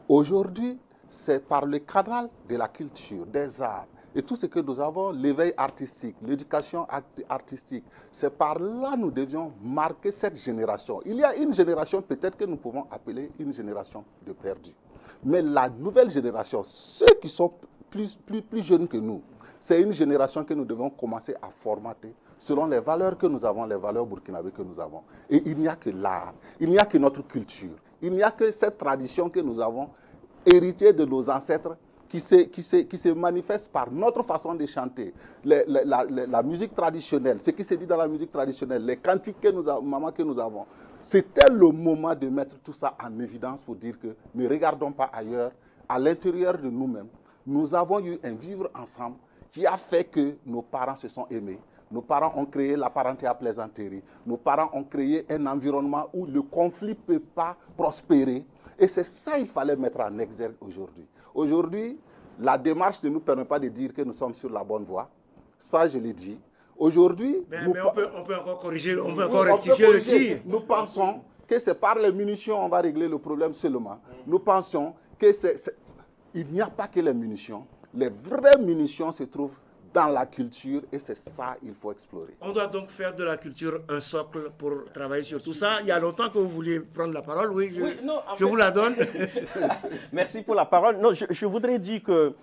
[SPEAKER 3] Aujourd'hui, c'est par le canal de la culture, des arts, et tout ce que nous avons, l'éveil artistique, l'éducation artistique, c'est par là que nous devions marquer cette génération. Il y a une génération peut-être que nous pouvons appeler une génération de perdus. Mais la nouvelle génération, ceux qui sont plus jeunes que nous, c'est une génération que nous devons commencer à formater selon les valeurs que nous avons, les valeurs burkinabées que nous avons. Et il n'y a que l'art, il n'y a que notre culture, il n'y a que cette tradition que nous avons hérité de nos ancêtres qui se manifeste par notre façon de chanter, la musique traditionnelle, ce qui se dit dans la musique traditionnelle, les cantiques que nous avons. C'était le moment de mettre tout ça en évidence pour dire que ne regardons pas ailleurs, à l'intérieur de nous-mêmes. Nous avons eu un vivre ensemble qui a fait que nos parents se sont aimés. Nos parents ont créé la parenté à plaisanterie. Nos parents ont créé un environnement où le conflit ne peut pas prospérer. Et c'est ça qu'il fallait mettre en exergue aujourd'hui. Aujourd'hui, la démarche ne nous permet pas de dire que nous sommes sur la bonne voie. Ça, je l'ai dit. Aujourd'hui...
[SPEAKER 1] Mais on peut encore corriger, on peut encore rectifier le tir.
[SPEAKER 3] Nous pensons que c'est par les munitions on va régler le problème seulement. Nous pensons qu'il n'y a pas que les munitions. Les vraies munitions se trouvent dans la culture et c'est ça qu'il faut explorer.
[SPEAKER 1] On doit donc faire de la culture un socle pour travailler sur tout ça. Il y a longtemps que vous vouliez prendre la parole. Oui, je vous la donne.
[SPEAKER 2] Merci pour la parole. Non, je voudrais dire que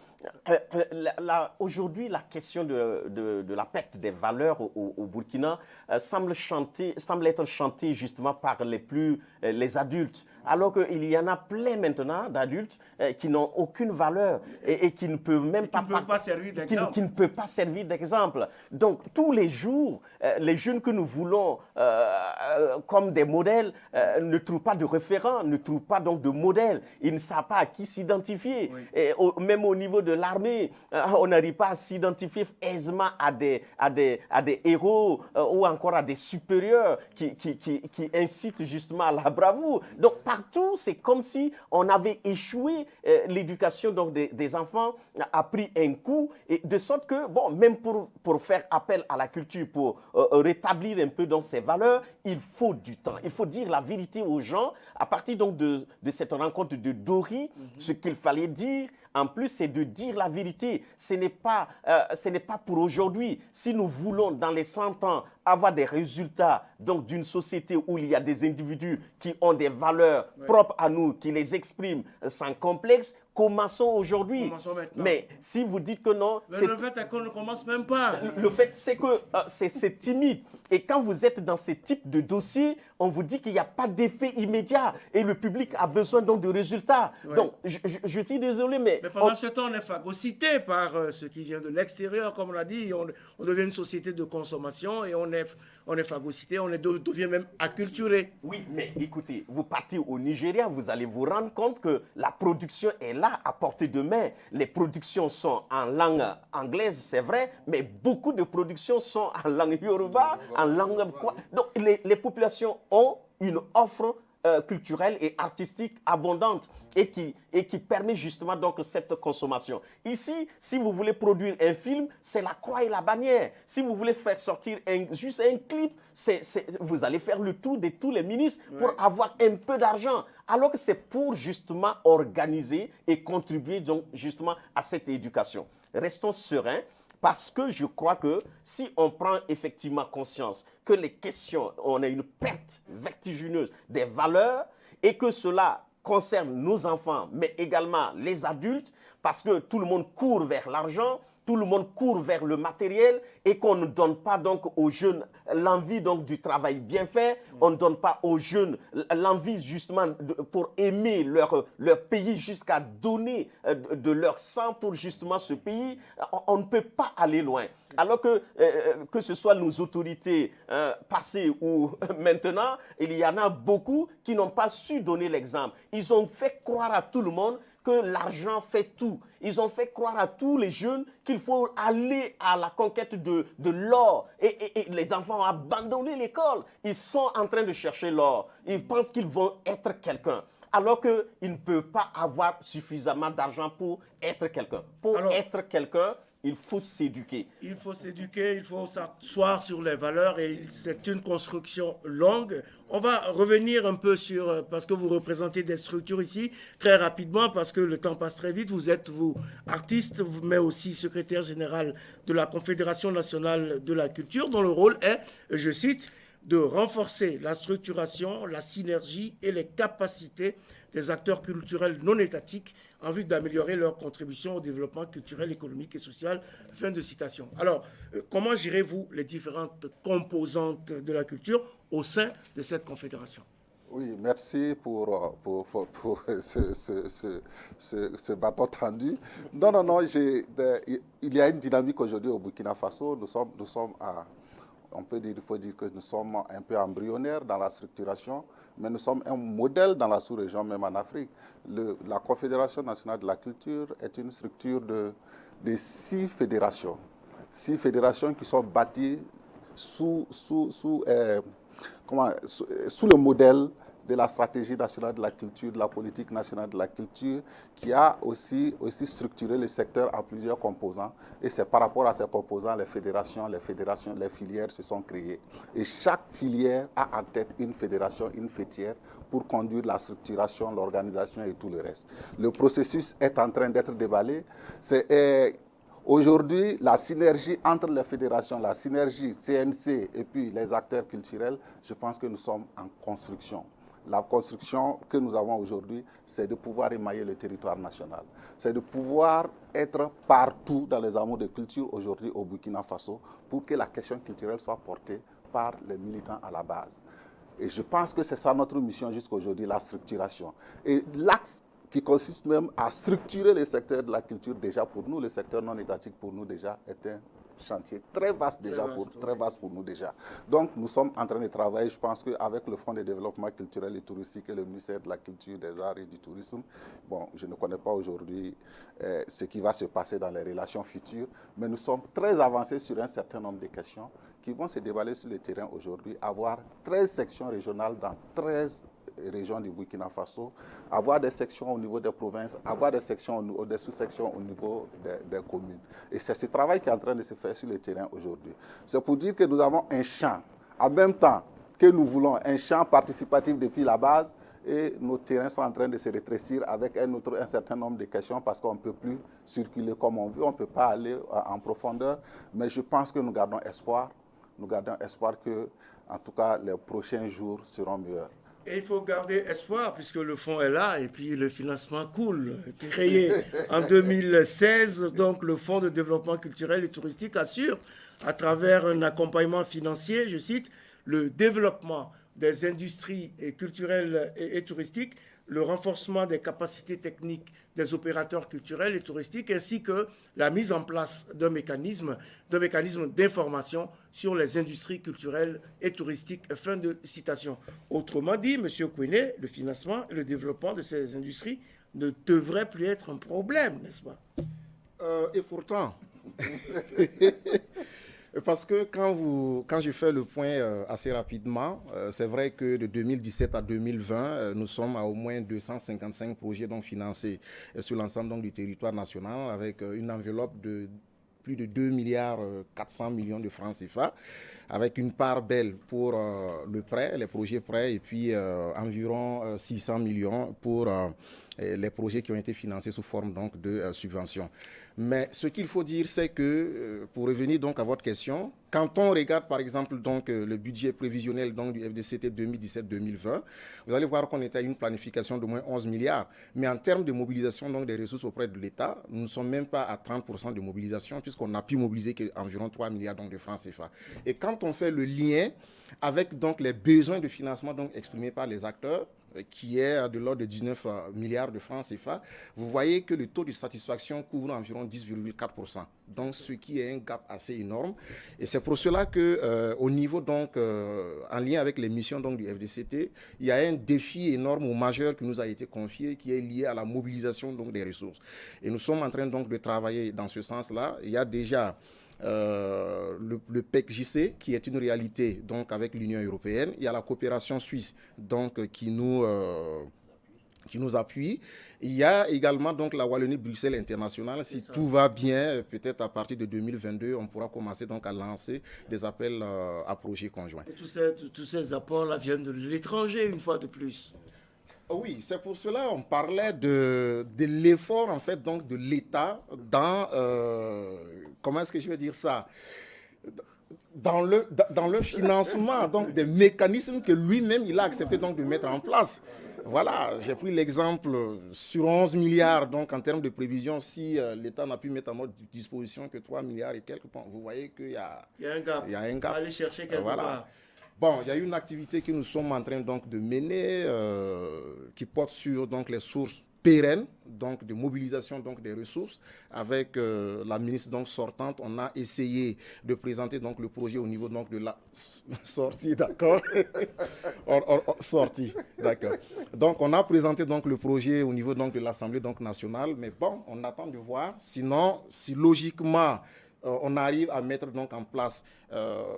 [SPEAKER 2] aujourd'hui, la question de la perte des valeurs au Burkina semble être chantée justement par les adultes. Alors qu'il y en a plein maintenant d'adultes qui n'ont aucune valeur et qui ne peuvent même pas
[SPEAKER 1] servir d'exemple.
[SPEAKER 2] Qui ne peuvent pas servir d'exemple. Donc, tous les jours, les jeunes que nous voulons comme des modèles ne trouvent pas de référents, ne trouvent pas donc de modèles. Ils ne savent pas à qui s'identifier. Oui. Et même au niveau de l'armée, on n'arrive pas à s'identifier aisément à des héros ou encore à des supérieurs qui incitent justement à la bravoure. Donc, partout, c'est comme si on avait échoué. L'éducation donc des enfants a pris un coup, et de sorte que, bon, même pour faire appel à la culture, pour rétablir un peu donc ces valeurs, il faut du temps. Il faut dire la vérité aux gens. À partir donc de cette rencontre de Dori, ce qu'il fallait dire, en plus, c'est de dire la vérité. Ce n'est pas pour aujourd'hui. Si nous voulons, dans les 100 ans, avoir des résultats d'une société où il y a des individus qui ont des valeurs propres à nous, qui les expriment sans complexe, commençons aujourd'hui.
[SPEAKER 1] Commençons maintenant.
[SPEAKER 2] Mais si vous dites que non...
[SPEAKER 1] Mais le fait est qu'on ne commence même pas.
[SPEAKER 2] Le fait, c'est que c'est timide. Et quand vous êtes dans ce type de dossier, on vous dit qu'il n'y a pas d'effet immédiat. Et le public a besoin donc de résultats. Ouais. Donc, je suis désolé, mais...
[SPEAKER 1] Mais pendant ce temps, on est phagocyté par ce qui vient de l'extérieur, comme on l'a dit. On devient une société de consommation et on est phagocyté, on devient même acculturé.
[SPEAKER 2] Oui, mais écoutez, vous partez au Nigeria, vous allez vous rendre compte que la production est là, à portée de main. Les productions sont en langue anglaise, c'est vrai, mais beaucoup de productions sont en langue yoruba, en langue quoi. Donc, les populations ont une offre culturelle et artistique abondante et qui permet justement donc cette consommation. Ici, si vous voulez produire un film, c'est la croix et la bannière. Si vous voulez faire sortir juste un clip, vous allez faire le tour de tous les ministres pour avoir un peu d'argent. Alors que c'est pour justement organiser et contribuer donc justement à cette éducation. Restons sereins. Parce que je crois que si on prend effectivement conscience que les questions, on a une perte vertigineuse des valeurs et que cela concerne nos enfants, mais également les adultes, parce que tout le monde court vers l'argent, tout le monde court vers le matériel et qu'on ne donne pas donc aux jeunes l'envie donc du travail bien fait, on ne donne pas aux jeunes l'envie justement pour aimer leur pays jusqu'à donner de leur sang pour justement ce pays, on ne peut pas aller loin. Alors que ce soit nos autorités passées ou maintenant, il y en a beaucoup qui n'ont pas su donner l'exemple. Ils ont fait croire à tout le monde que l'argent fait tout. Ils ont fait croire à tous les jeunes qu'il faut aller à la conquête de l'or. Et les enfants ont abandonné l'école. Ils sont en train de chercher l'or. Ils pensent qu'ils vont être quelqu'un. Alors qu'ils ne peuvent pas avoir suffisamment d'argent pour être quelqu'un. Être quelqu'un, il faut s'éduquer.
[SPEAKER 1] Il faut s'éduquer, il faut s'asseoir sur les valeurs et c'est une construction longue. On va revenir un peu sur, parce que vous représentez des structures ici, très rapidement, parce que le temps passe très vite. Vous êtes, artiste, mais aussi secrétaire général de la Confédération nationale de la culture, dont le rôle est, je cite, de renforcer la structuration, la synergie et les capacités des acteurs culturels non étatiques en vue d'améliorer leur contribution au développement culturel, économique et social. Fin de citation. Alors, comment gérez-vous les différentes composantes de la culture au sein de cette confédération?
[SPEAKER 3] Oui, merci pour ce bâton tendu. Non, il y a une dynamique aujourd'hui au Burkina Faso. Nous sommes à... il faut dire que nous sommes un peu embryonnaires dans la structuration, mais nous sommes un modèle dans la sous-région, même en Afrique. La Confédération nationale de la culture est une structure de 6 fédérations. 6 fédérations qui sont bâties sous le modèle de la stratégie nationale de la culture, de la politique nationale de la culture, qui a aussi structuré le secteur en plusieurs composants. Et c'est par rapport à ces composants, les fédérations, les filières se sont créées. Et chaque filière a en tête une fédération, une fêtière, pour conduire la structuration, l'organisation et tout le reste. Le processus est en train d'être déballé. Aujourd'hui, la synergie entre les fédérations, la synergie CNC et puis les acteurs culturels, je pense que nous sommes en construction. La construction que nous avons aujourd'hui, c'est de pouvoir émailler le territoire national. C'est de pouvoir être partout dans les hameaux de culture aujourd'hui au Burkina Faso pour que la question culturelle soit portée par les militants à la base. Et je pense que c'est ça notre mission jusqu'à aujourd'hui, la structuration. Et l'axe qui consiste même à structurer les secteurs de la culture déjà pour nous, le secteur non étatique pour nous déjà est un chantier très vaste déjà, très vaste pour nous déjà. Donc nous sommes en train de travailler, je pense qu'avec le Fonds de développement culturel et touristique et le ministère de la Culture, des Arts et du Tourisme, bon, je ne connais pas aujourd'hui ce qui va se passer dans les relations futures, mais nous sommes très avancés sur un certain nombre de questions qui vont se déballer sur le terrain aujourd'hui, avoir 13 sections régionales dans 13 régions du Burkina Faso, avoir des sections au niveau des provinces, avoir des sections, des sous-sections au niveau des communes. Et c'est ce travail qui est en train de se faire sur le terrain aujourd'hui. C'est pour dire que nous avons un champ, en même temps que nous voulons un champ participatif depuis la base, et nos terrains sont en train de se rétrécir avec un certain nombre de questions parce qu'on ne peut plus circuler comme on veut, on ne peut pas aller en profondeur, mais je pense que nous gardons espoir. Nous gardons espoir que, en tout cas, les prochains jours seront meilleurs.
[SPEAKER 1] Et il faut garder espoir puisque le fonds est là et puis le financement coule. Créé en 2016, donc le Fonds de développement culturel et touristique assure, à travers un accompagnement financier, je cite, le développement des industries culturelles et touristiques, le renforcement des capacités techniques des opérateurs culturels et touristiques, ainsi que la mise en place d'un mécanisme d'information sur les industries culturelles et touristiques. Fin de citation. Autrement dit, M. Kouéné, le financement et le développement de ces industries ne devrait plus être un problème, n'est-ce pas?
[SPEAKER 4] Et pourtant... Parce que quand je fais le point assez rapidement, c'est vrai que de 2017 à 2020, nous sommes à au moins 255 projets donc, financés sur l'ensemble donc, du territoire national avec une enveloppe de plus de 2 milliards 400 millions de francs CFA, avec une part belle pour le prêt, les projets prêts, et puis environ 600 millions pour les projets qui ont été financés sous forme donc, de subventions. Mais ce qu'il faut dire, c'est que, pour revenir donc à votre question, quand on regarde par exemple donc, le budget prévisionnel donc, du FDCT 2017-2020, vous allez voir qu'on était à une planification de moins 11 milliards. Mais en termes de mobilisation donc, des ressources auprès de l'État, nous ne sommes même pas à 30% de mobilisation puisqu'on a pu mobiliser qu'environ 3 milliards donc, de francs CFA. Et quand on fait le lien avec donc, les besoins de financement donc, exprimés par les acteurs, qui est de l'ordre de 19 milliards de francs CFA, vous voyez que le taux de satisfaction couvre environ 10,4%. Donc, ce qui est un gap assez énorme. Et c'est pour cela qu'au niveau, donc, en lien avec les missions donc, du FDCT, il y a un défi énorme ou majeur qui nous a été confié, qui est lié à la mobilisation donc, des ressources. Et nous sommes en train donc, de travailler dans ce sens-là. Il y a déjà... le PEC-JC qui est une réalité donc avec l'Union européenne. Il y a la coopération suisse donc qui nous appuie. Il y a également donc la Wallonie-Bruxelles internationale. Si tout va bien, peut-être à partir de 2022, on pourra commencer donc à lancer des appels à projets conjoints.
[SPEAKER 1] Et tous ces apports-là viennent de l'étranger une fois de plus.
[SPEAKER 4] Oui, c'est pour cela qu'on parlait de l'effort en fait donc de l'État dans comment est-ce que je vais dire ça, dans le financement donc des mécanismes que lui-même il a accepté donc de mettre en place. Voilà, j'ai pris l'exemple sur 11 milliards, donc en termes de prévision, si l'État n'a pu mettre à notre disposition que 3 milliards et quelques, vous voyez qu'il y a un gap.
[SPEAKER 1] Aller chercher quelque part.
[SPEAKER 4] Bon, il y a une activité que nous sommes en train donc, de mener qui porte sur donc, les sources pérennes, donc de mobilisation donc, des ressources. Avec la ministre donc, sortante, on a essayé de présenter donc, le projet au niveau donc, de la sortie, d'accord. Sortie, d'accord. Donc, on a présenté donc, le projet au niveau donc, de l'Assemblée donc, nationale, mais bon, on attend de voir. Sinon, si logiquement... on arrive à mettre donc en place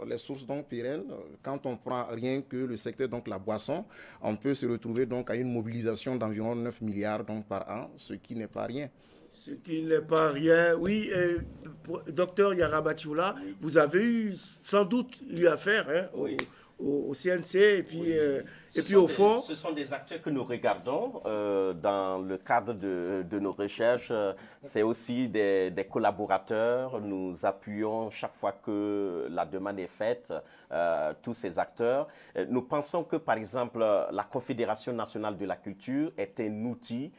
[SPEAKER 4] les sources donc pérennes. Quand on prend rien que le secteur donc la boisson, on peut se retrouver donc à une mobilisation d'environ 9 milliards donc par an, ce qui n'est pas rien.
[SPEAKER 1] Ce qui n'est pas rien. Oui, docteur Yarabatioula, vous avez sans doute eu affaire au CNC et puis au fond.
[SPEAKER 2] Ce sont des acteurs que nous regardons dans le cadre de nos recherches. C'est aussi des collaborateurs. Nous appuyons chaque fois que la demande est faite, tous ces acteurs. Nous pensons que, par exemple, la Confédération nationale de la culture est un outil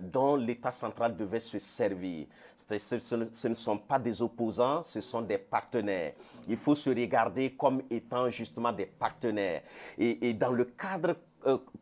[SPEAKER 2] dont l'État central devait se servir. Ce ne sont pas des opposants, ce sont des partenaires. Il faut se regarder comme étant justement des partenaires. Et dans le cadre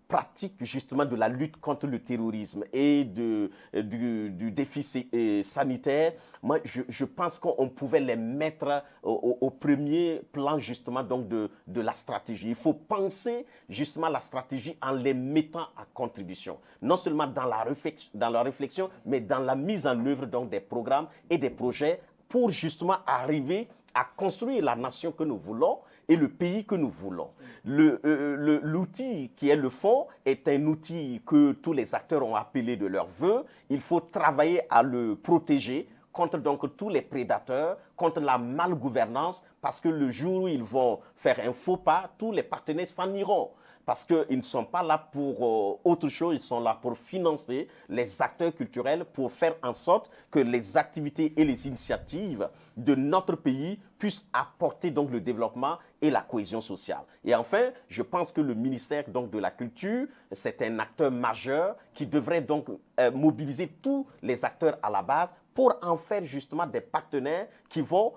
[SPEAKER 2] pratique justement de la lutte contre le terrorisme et du défi sanitaire, moi je pense qu'on pouvait les mettre au premier plan justement donc de la stratégie. Il faut penser justement la stratégie en les mettant à contribution, non seulement dans la réflexion, mais dans la mise en œuvre donc des programmes et des projets pour justement arriver à construire la nation que nous voulons et le pays que nous voulons. L'outil qui est le fonds est un outil que tous les acteurs ont appelé de leur vœu. Il faut travailler à le protéger contre donc tous les prédateurs, contre la malgouvernance, parce que le jour où ils vont faire un faux pas, tous les partenaires s'en iront. Parce qu'ils ne sont pas là pour autre chose, ils sont là pour financer les acteurs culturels, pour faire en sorte que les activités et les initiatives de notre pays puissent apporter donc le développement et la cohésion sociale. Et enfin, je pense que le ministère donc de la Culture, c'est un acteur majeur qui devrait donc mobiliser tous les acteurs à la base pour en faire justement des partenaires qui vont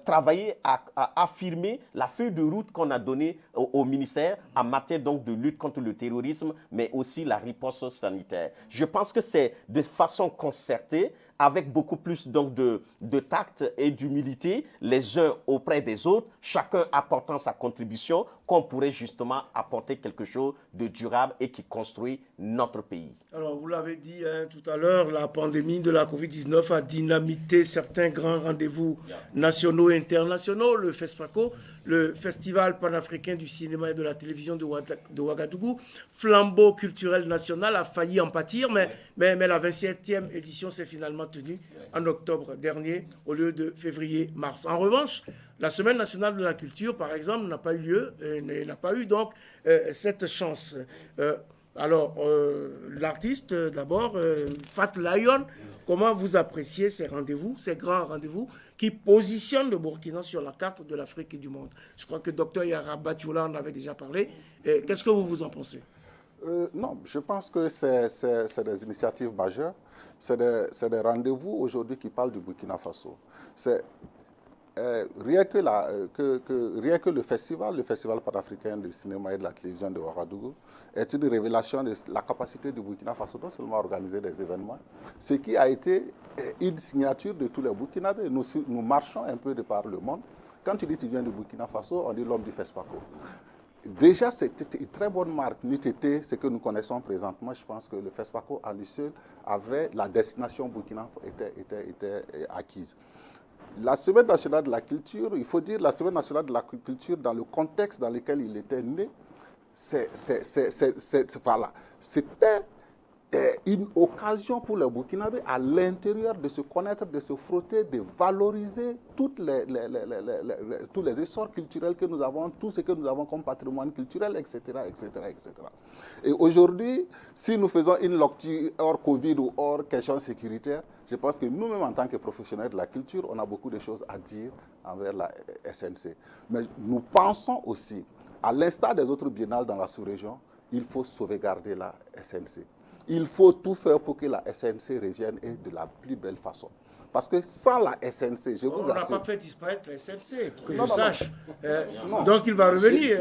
[SPEAKER 2] travailler à affirmer la feuille de route qu'on a donnée au ministère en matière donc de lutte contre le terrorisme, mais aussi la riposte sanitaire. Je pense que c'est de façon concertée, avec beaucoup plus donc de tact et d'humilité, les uns auprès des autres, chacun apportant sa contribution, qu'on pourrait justement apporter quelque chose de durable et qui construit notre pays.
[SPEAKER 1] Alors, vous l'avez dit tout à l'heure, la pandémie de la Covid-19 a dynamité certains grands rendez-vous nationaux et internationaux. Le FESPACO, le Festival panafricain du cinéma et de la télévision de Ouagadougou, flambeau culturel national, a failli en pâtir, mais la 27e édition s'est finalement tenue en octobre dernier au lieu de février-mars. En revanche, la Semaine nationale de la culture, par exemple, n'a pas eu lieu, n'a pas eu donc cette chance. Alors, l'artiste, d'abord, Fat Lion, comment vous appréciez ces rendez-vous, ces grands rendez-vous qui positionnent le Burkina sur la carte de l'Afrique et du monde? Je crois que Dr Yarabatioula en avait déjà parlé. Qu'est-ce que vous en pensez?
[SPEAKER 3] Non, je pense que c'est des initiatives majeures. C'est des rendez-vous aujourd'hui qui parlent du Burkina Faso. Rien que le festival panafricain du cinéma et de la télévision de Ouagadougou est une révélation de la capacité du Burkina Faso non seulement à organiser des événements, ce qui a été une signature de tous les Burkinabés. Nous marchons un peu de par le monde. Quand tu dis que tu viens du Burkina Faso, on dit l'homme du FESPACO. Déjà, c'était une très bonne marque. N'eût été ce que nous connaissons présentement, je pense que le FESPACO à lui seul avait la destination Burkina était acquise. La Semaine nationale de la culture, il faut dire la Semaine nationale de la culture dans le contexte dans lequel il était né, voilà. C'était une occasion pour les Burkinabés à l'intérieur de se connaître, de se frotter, de valoriser tous les essors culturels que nous avons, tout ce que nous avons comme patrimoine culturel, etc. etc., etc. Et aujourd'hui, si nous faisons une lecture hors Covid ou hors question sécuritaire, je pense que nous-mêmes, en tant que professionnels de la culture, on a beaucoup de choses à dire envers la SNC. Mais nous pensons aussi, à l'instar des autres biennales dans la sous-région, il faut sauvegarder la SNC. Il faut tout faire pour que la SNC revienne et de la plus belle façon. Parce que sans la SNC, je vous assure...
[SPEAKER 1] On n'a pas fait disparaître la SNC, pour que je sache. Donc il va revenir.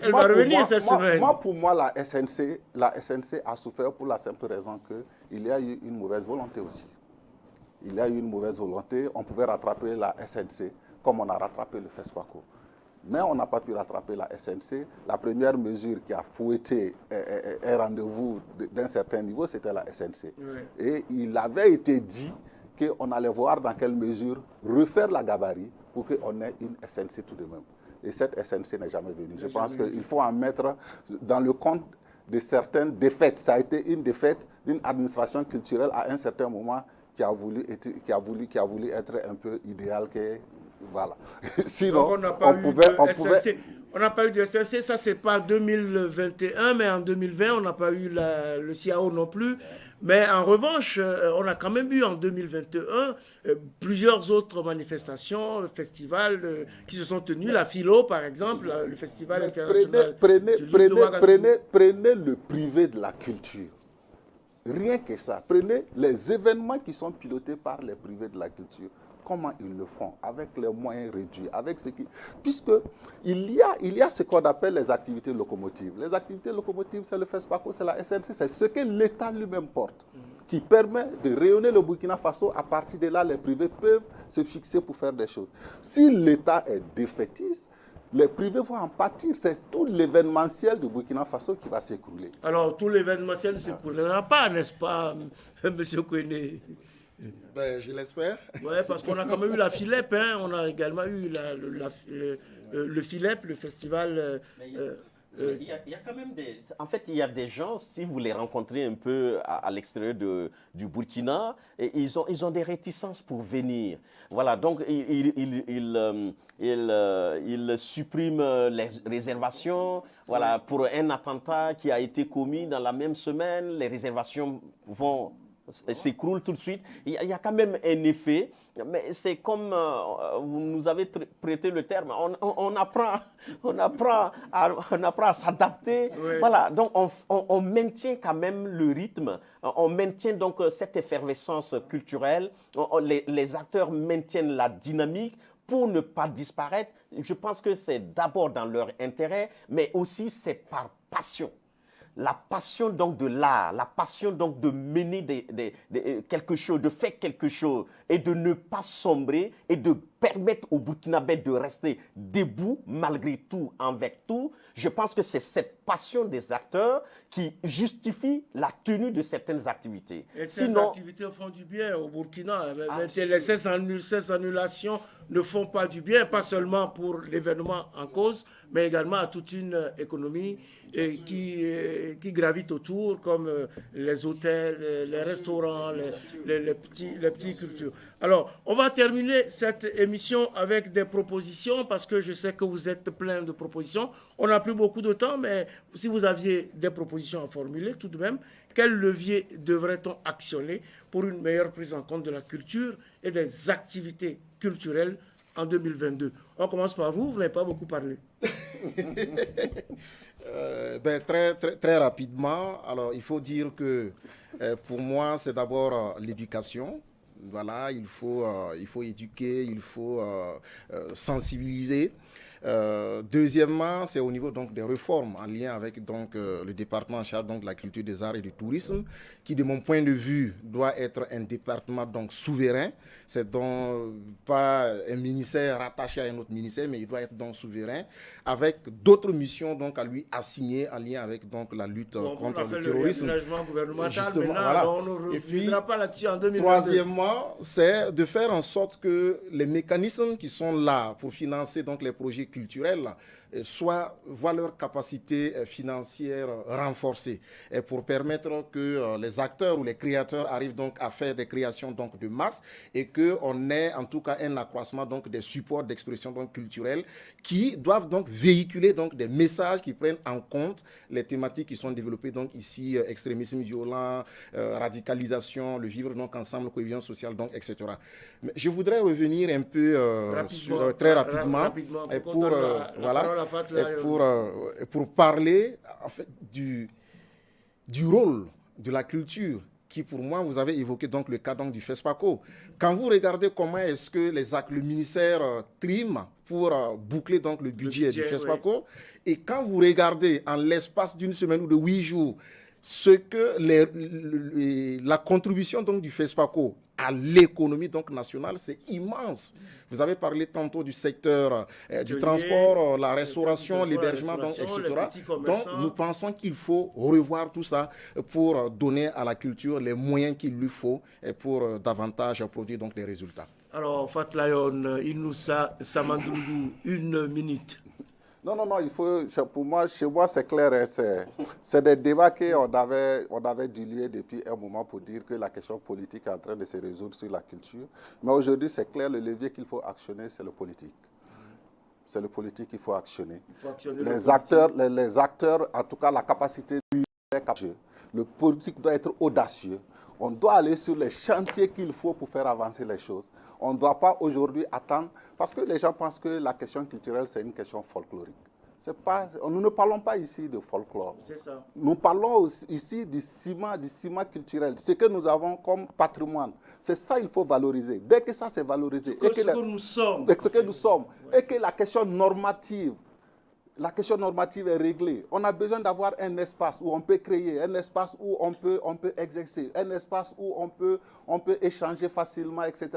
[SPEAKER 1] Elle va revenir cette semaine.
[SPEAKER 3] Pour moi, la SNC a souffert pour la simple raison qu'il y a eu une mauvaise volonté aussi. Il y a eu une mauvaise volonté. On pouvait rattraper la SNC comme on a rattrapé le FESPACO. Mais on n'a pas pu rattraper la SNC. La première mesure qui a fouetté un rendez-vous d'un certain niveau, c'était la SNC. Oui. Et il avait été dit qu'on allait voir dans quelle mesure refaire la gabarit pour qu'on ait une SNC tout de même. Et cette SNC n'est jamais venue. Je pense qu'il faut en mettre dans le compte de certaines défaites. Ça a été une défaite d'une administration culturelle à un certain moment qui a voulu être un peu idéal. Voilà. Sinon,
[SPEAKER 1] on n'a pas eu de SNC, ça c'est pas 2021, mais en 2020, on n'a pas eu le CIAO non plus. Mais en revanche, on a quand même eu en 2021 plusieurs autres manifestations, festivals qui se sont tenus. La Philo, par exemple, le festival international.
[SPEAKER 3] Prenez le privé de la culture. Rien que ça. Prenez les événements qui sont pilotés par les privés de la culture. Comment ils le font, avec les moyens réduits, avec ce qui... Puisqu'il y a ce qu'on appelle les activités locomotives. Les activités locomotives, c'est le FESPACO, c'est la SNC, c'est ce que l'État lui-même porte, qui permet de rayonner le Burkina Faso. À partir de là, les privés peuvent se fixer pour faire des choses. Si l'État est défaitiste, les privés vont en pâtir. C'est tout l'événementiel du Burkina Faso qui va s'écrouler.
[SPEAKER 1] Alors, tout l'événementiel ne s'écroulera pas, n'est-ce pas, M. Kouéné?
[SPEAKER 4] Ben, je l'espère.
[SPEAKER 1] Oui, parce qu'on a quand même eu la FILEP, hein. On a également eu le FILEP, le festival.
[SPEAKER 2] Il y a quand même des... En fait, il y a des gens, si vous les rencontrez un peu à l'extérieur du Burkina, et ils ont des réticences pour venir. Voilà, donc ils suppriment les réservations. Voilà, pour un attentat qui a été commis dans la même semaine, les réservations s'écroule tout de suite. Il y a quand même un effet, mais c'est comme vous nous avez prêté le terme, on apprend à s'adapter. Oui. Voilà, donc on maintient quand même le rythme, on maintient donc cette effervescence culturelle, les acteurs maintiennent la dynamique pour ne pas disparaître. Je pense que c'est d'abord dans leur intérêt, mais aussi c'est par passion. La passion donc de l'art, la passion donc de mener quelque chose, de faire quelque chose et de ne pas sombrer et de permettre aux Burkinabés de rester debout malgré tout, avec tout. Je pense que c'est cette passion des acteurs qui justifie la tenue de certaines activités.
[SPEAKER 1] Et ces activités font du bien au Burkina. Les 16 annulations ne font pas du bien, pas seulement pour l'événement en cause, mais également à toute une économie qui gravite autour, comme les hôtels, les restaurants, les petits cultures. Alors, on va terminer cette émission avec des propositions, parce que je sais que vous êtes plein de propositions. On n'a plus beaucoup de temps, mais si vous aviez des propositions à formuler, tout de même, quel levier devrait-on actionner pour une meilleure prise en compte de la culture et des activités culturelles en 2022? On commence par vous, vous n'avez pas beaucoup parlé.
[SPEAKER 4] Très rapidement, alors il faut dire que pour moi, c'est d'abord l'éducation. Voilà, il faut éduquer, il faut sensibiliser. Deuxièmement, c'est au niveau donc des réformes en lien avec donc le département en charge donc de la culture, des arts et du tourisme, qui de mon point de vue doit être un département donc souverain. C'est donc pas un ministère rattaché à un autre ministère, mais il doit être donc souverain, avec d'autres missions donc à lui assigner en lien avec donc la lutte contre le terrorisme.
[SPEAKER 1] Justement, voilà. On ne reviendra pas là-dessus en 2022.
[SPEAKER 4] Troisièmement, c'est de faire en sorte que les mécanismes qui sont là pour financer donc les projets culturels voient leur capacité financière renforcée, et pour permettre que les acteurs ou les créateurs arrivent donc à faire des créations donc de masse, et qu'on ait en tout cas un accroissement donc des supports d'expression donc culturelle qui doivent donc véhiculer donc des messages qui prennent en compte les thématiques qui sont développées donc ici, extrémisme violent, radicalisation, le vivre donc ensemble, cohésion sociale donc, etc. Mais je voudrais revenir un peu très rapidement pour parler en fait du rôle de la culture, qui pour moi, vous avez évoqué donc le cas donc du FESPACO. Quand vous regardez comment est-ce que le ministère trime pour boucler donc le budget du FESPACO, oui. Et quand vous regardez en l'espace d'une semaine ou de 8 jours, ce que la contribution donc du FESPACO à l'économie donc nationale, c'est immense. Vous avez parlé tantôt du secteur du transport, la restauration, l'hébergement, etc. Donc, nous pensons qu'il faut revoir tout ça pour donner à la culture les moyens qu'il lui faut et pour davantage produire donc des résultats.
[SPEAKER 1] Alors, Fatlayon, Inoussa Samandougou, 1 minute.
[SPEAKER 3] Non, il faut, pour moi, chez moi, c'est clair. Hein, c'est des débats qu'on avait dilués depuis un moment pour dire que la question politique est en train de se résoudre sur la culture. Mais aujourd'hui, c'est clair, le levier qu'il faut actionner, c'est le politique. C'est le politique qu'il faut actionner. Les acteurs, en tout cas, la capacité de capture. Le politique doit être audacieux. On doit aller sur les chantiers qu'il faut pour faire avancer les choses. On ne doit pas aujourd'hui attendre, parce que les gens pensent que la question culturelle, c'est une question folklorique. Nous ne parlons pas ici de folklore.
[SPEAKER 1] C'est ça.
[SPEAKER 3] Nous parlons ici du ciment culturel, ce que nous avons comme patrimoine. C'est ça qu'il faut valoriser. Dès que ça c'est valorisé,
[SPEAKER 1] ce que nous sommes,
[SPEAKER 3] et que la question normative est réglée. On a besoin d'avoir un espace où on peut créer, un espace où on peut exercer, un espace où on peut échanger facilement, etc.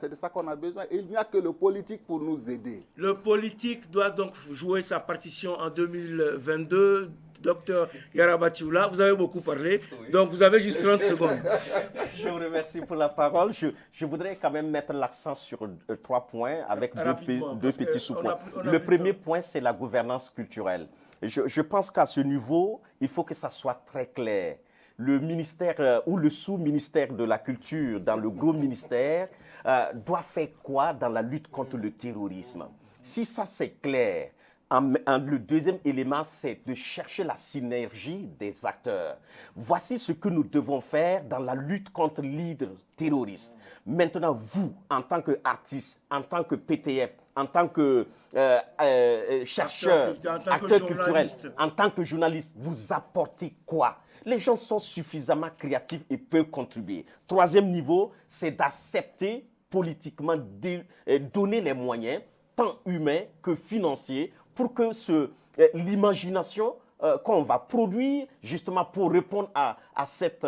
[SPEAKER 3] C'est de ça qu'on a besoin. Et il n'y a que le politique pour nous aider.
[SPEAKER 1] Le politique doit donc jouer sa partition en 2022. Docteur Yarabatioula, vous avez beaucoup parlé, donc vous avez juste 30 secondes.
[SPEAKER 2] Je vous remercie pour la parole. Je voudrais quand même mettre l'accent sur 3 points avec deux petits sous-points. Le premier point, c'est la gouvernance culturelle. Je pense qu'à ce niveau, il faut que ça soit très clair. Le ministère ou le sous-ministère de la culture dans le gros ministère doit faire quoi dans la lutte contre le terrorisme? Si ça c'est clair, le deuxième élément, c'est de chercher la synergie des acteurs. Voici ce que nous devons faire dans la lutte contre l'hydre terroriste. Maintenant, vous, en tant qu'artiste, en tant que PTF, en tant que chercheur, acteur culturel, en tant que journaliste, vous apportez quoi? Les gens sont suffisamment créatifs et peuvent contribuer. Troisième niveau, c'est d'accepter politiquement, donner les moyens, tant humains que financiers, pour que l'imagination qu'on va produire justement pour répondre à cette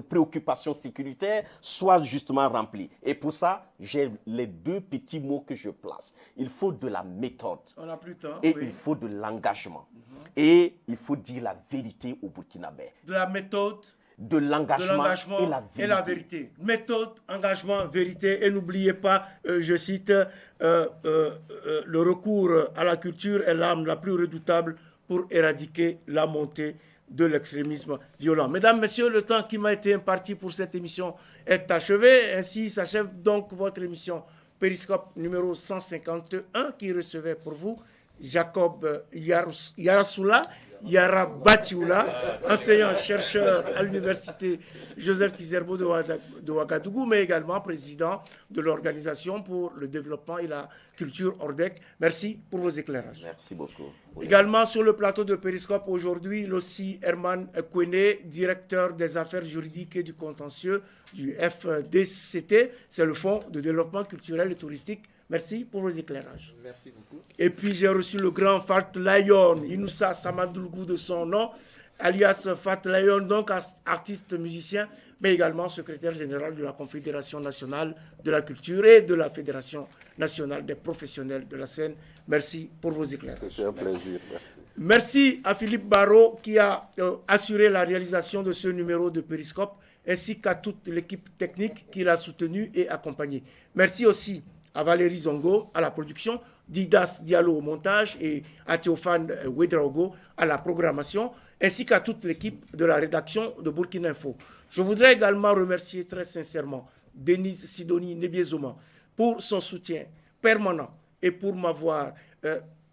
[SPEAKER 2] préoccupation sécuritaire soit justement remplie. Et pour ça, j'ai les 2 petits mots que je place. Il faut de la méthode.
[SPEAKER 1] On n'a plus de temps.
[SPEAKER 2] Et il faut de l'engagement. Et il faut dire la vérité aux Burkinabés.
[SPEAKER 1] De la méthode.
[SPEAKER 2] De l'engagement
[SPEAKER 1] et la vérité. Méthode, engagement, vérité. Et n'oubliez pas, je cite, le recours à la culture est l'arme la plus redoutable pour éradiquer la montée de l'extrémisme violent. Mesdames, Messieurs, le temps qui m'a été imparti pour cette émission est achevé. Ainsi s'achève donc votre émission Périscope numéro 151 qui recevait pour vous Jacob Yarasoula, Yarabatioula, enseignant-chercheur à l'université Joseph Kizerbo de Ouagadougou, mais également président de l'Organisation pour le développement et la culture ORDEC. Merci pour vos éclairages.
[SPEAKER 2] Merci beaucoup.
[SPEAKER 1] Oui. Également sur le plateau de Périscope aujourd'hui, Lossi Herman Kwene, directeur des affaires juridiques et du contentieux du FDCT, c'est le Fonds de développement culturel et touristique. Merci pour vos éclairages.
[SPEAKER 4] Merci beaucoup.
[SPEAKER 1] Et puis j'ai reçu le grand Fatlayon, Inoussa Samandougou de son nom, alias Fatlayon, donc artiste musicien, mais également secrétaire général de la Confédération nationale de la culture et de la Fédération nationale des professionnels de la scène. Merci pour vos éclairages.
[SPEAKER 3] C'était un plaisir, merci.
[SPEAKER 1] Merci à Philippe Barrault qui a assuré la réalisation de ce numéro de Périscope, ainsi qu'à toute l'équipe technique qui l'a soutenu et accompagné. Merci aussi à Valérie Zongo à la production, Didas Diallo au montage et à Théophane Ouedraogo à la programmation, ainsi qu'à toute l'équipe de la rédaction de Burkina Info. Je voudrais également remercier très sincèrement Denise Sidoni Nebiezoma pour son soutien permanent et pour m'avoir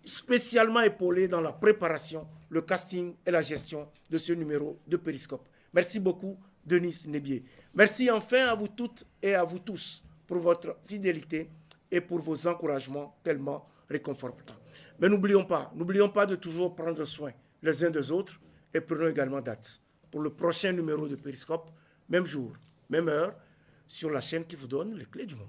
[SPEAKER 1] spécialement épaulé dans la préparation, le casting et la gestion de ce numéro de Périscope. Merci beaucoup, Denise Nebier. Merci enfin à vous toutes et à vous tous pour votre fidélité et pour vos encouragements tellement réconfortants. Mais n'oublions pas de toujours prendre soin les uns des autres et prenons également date pour le prochain numéro de Périscope, même jour, même heure, sur la chaîne qui vous donne les clés du monde.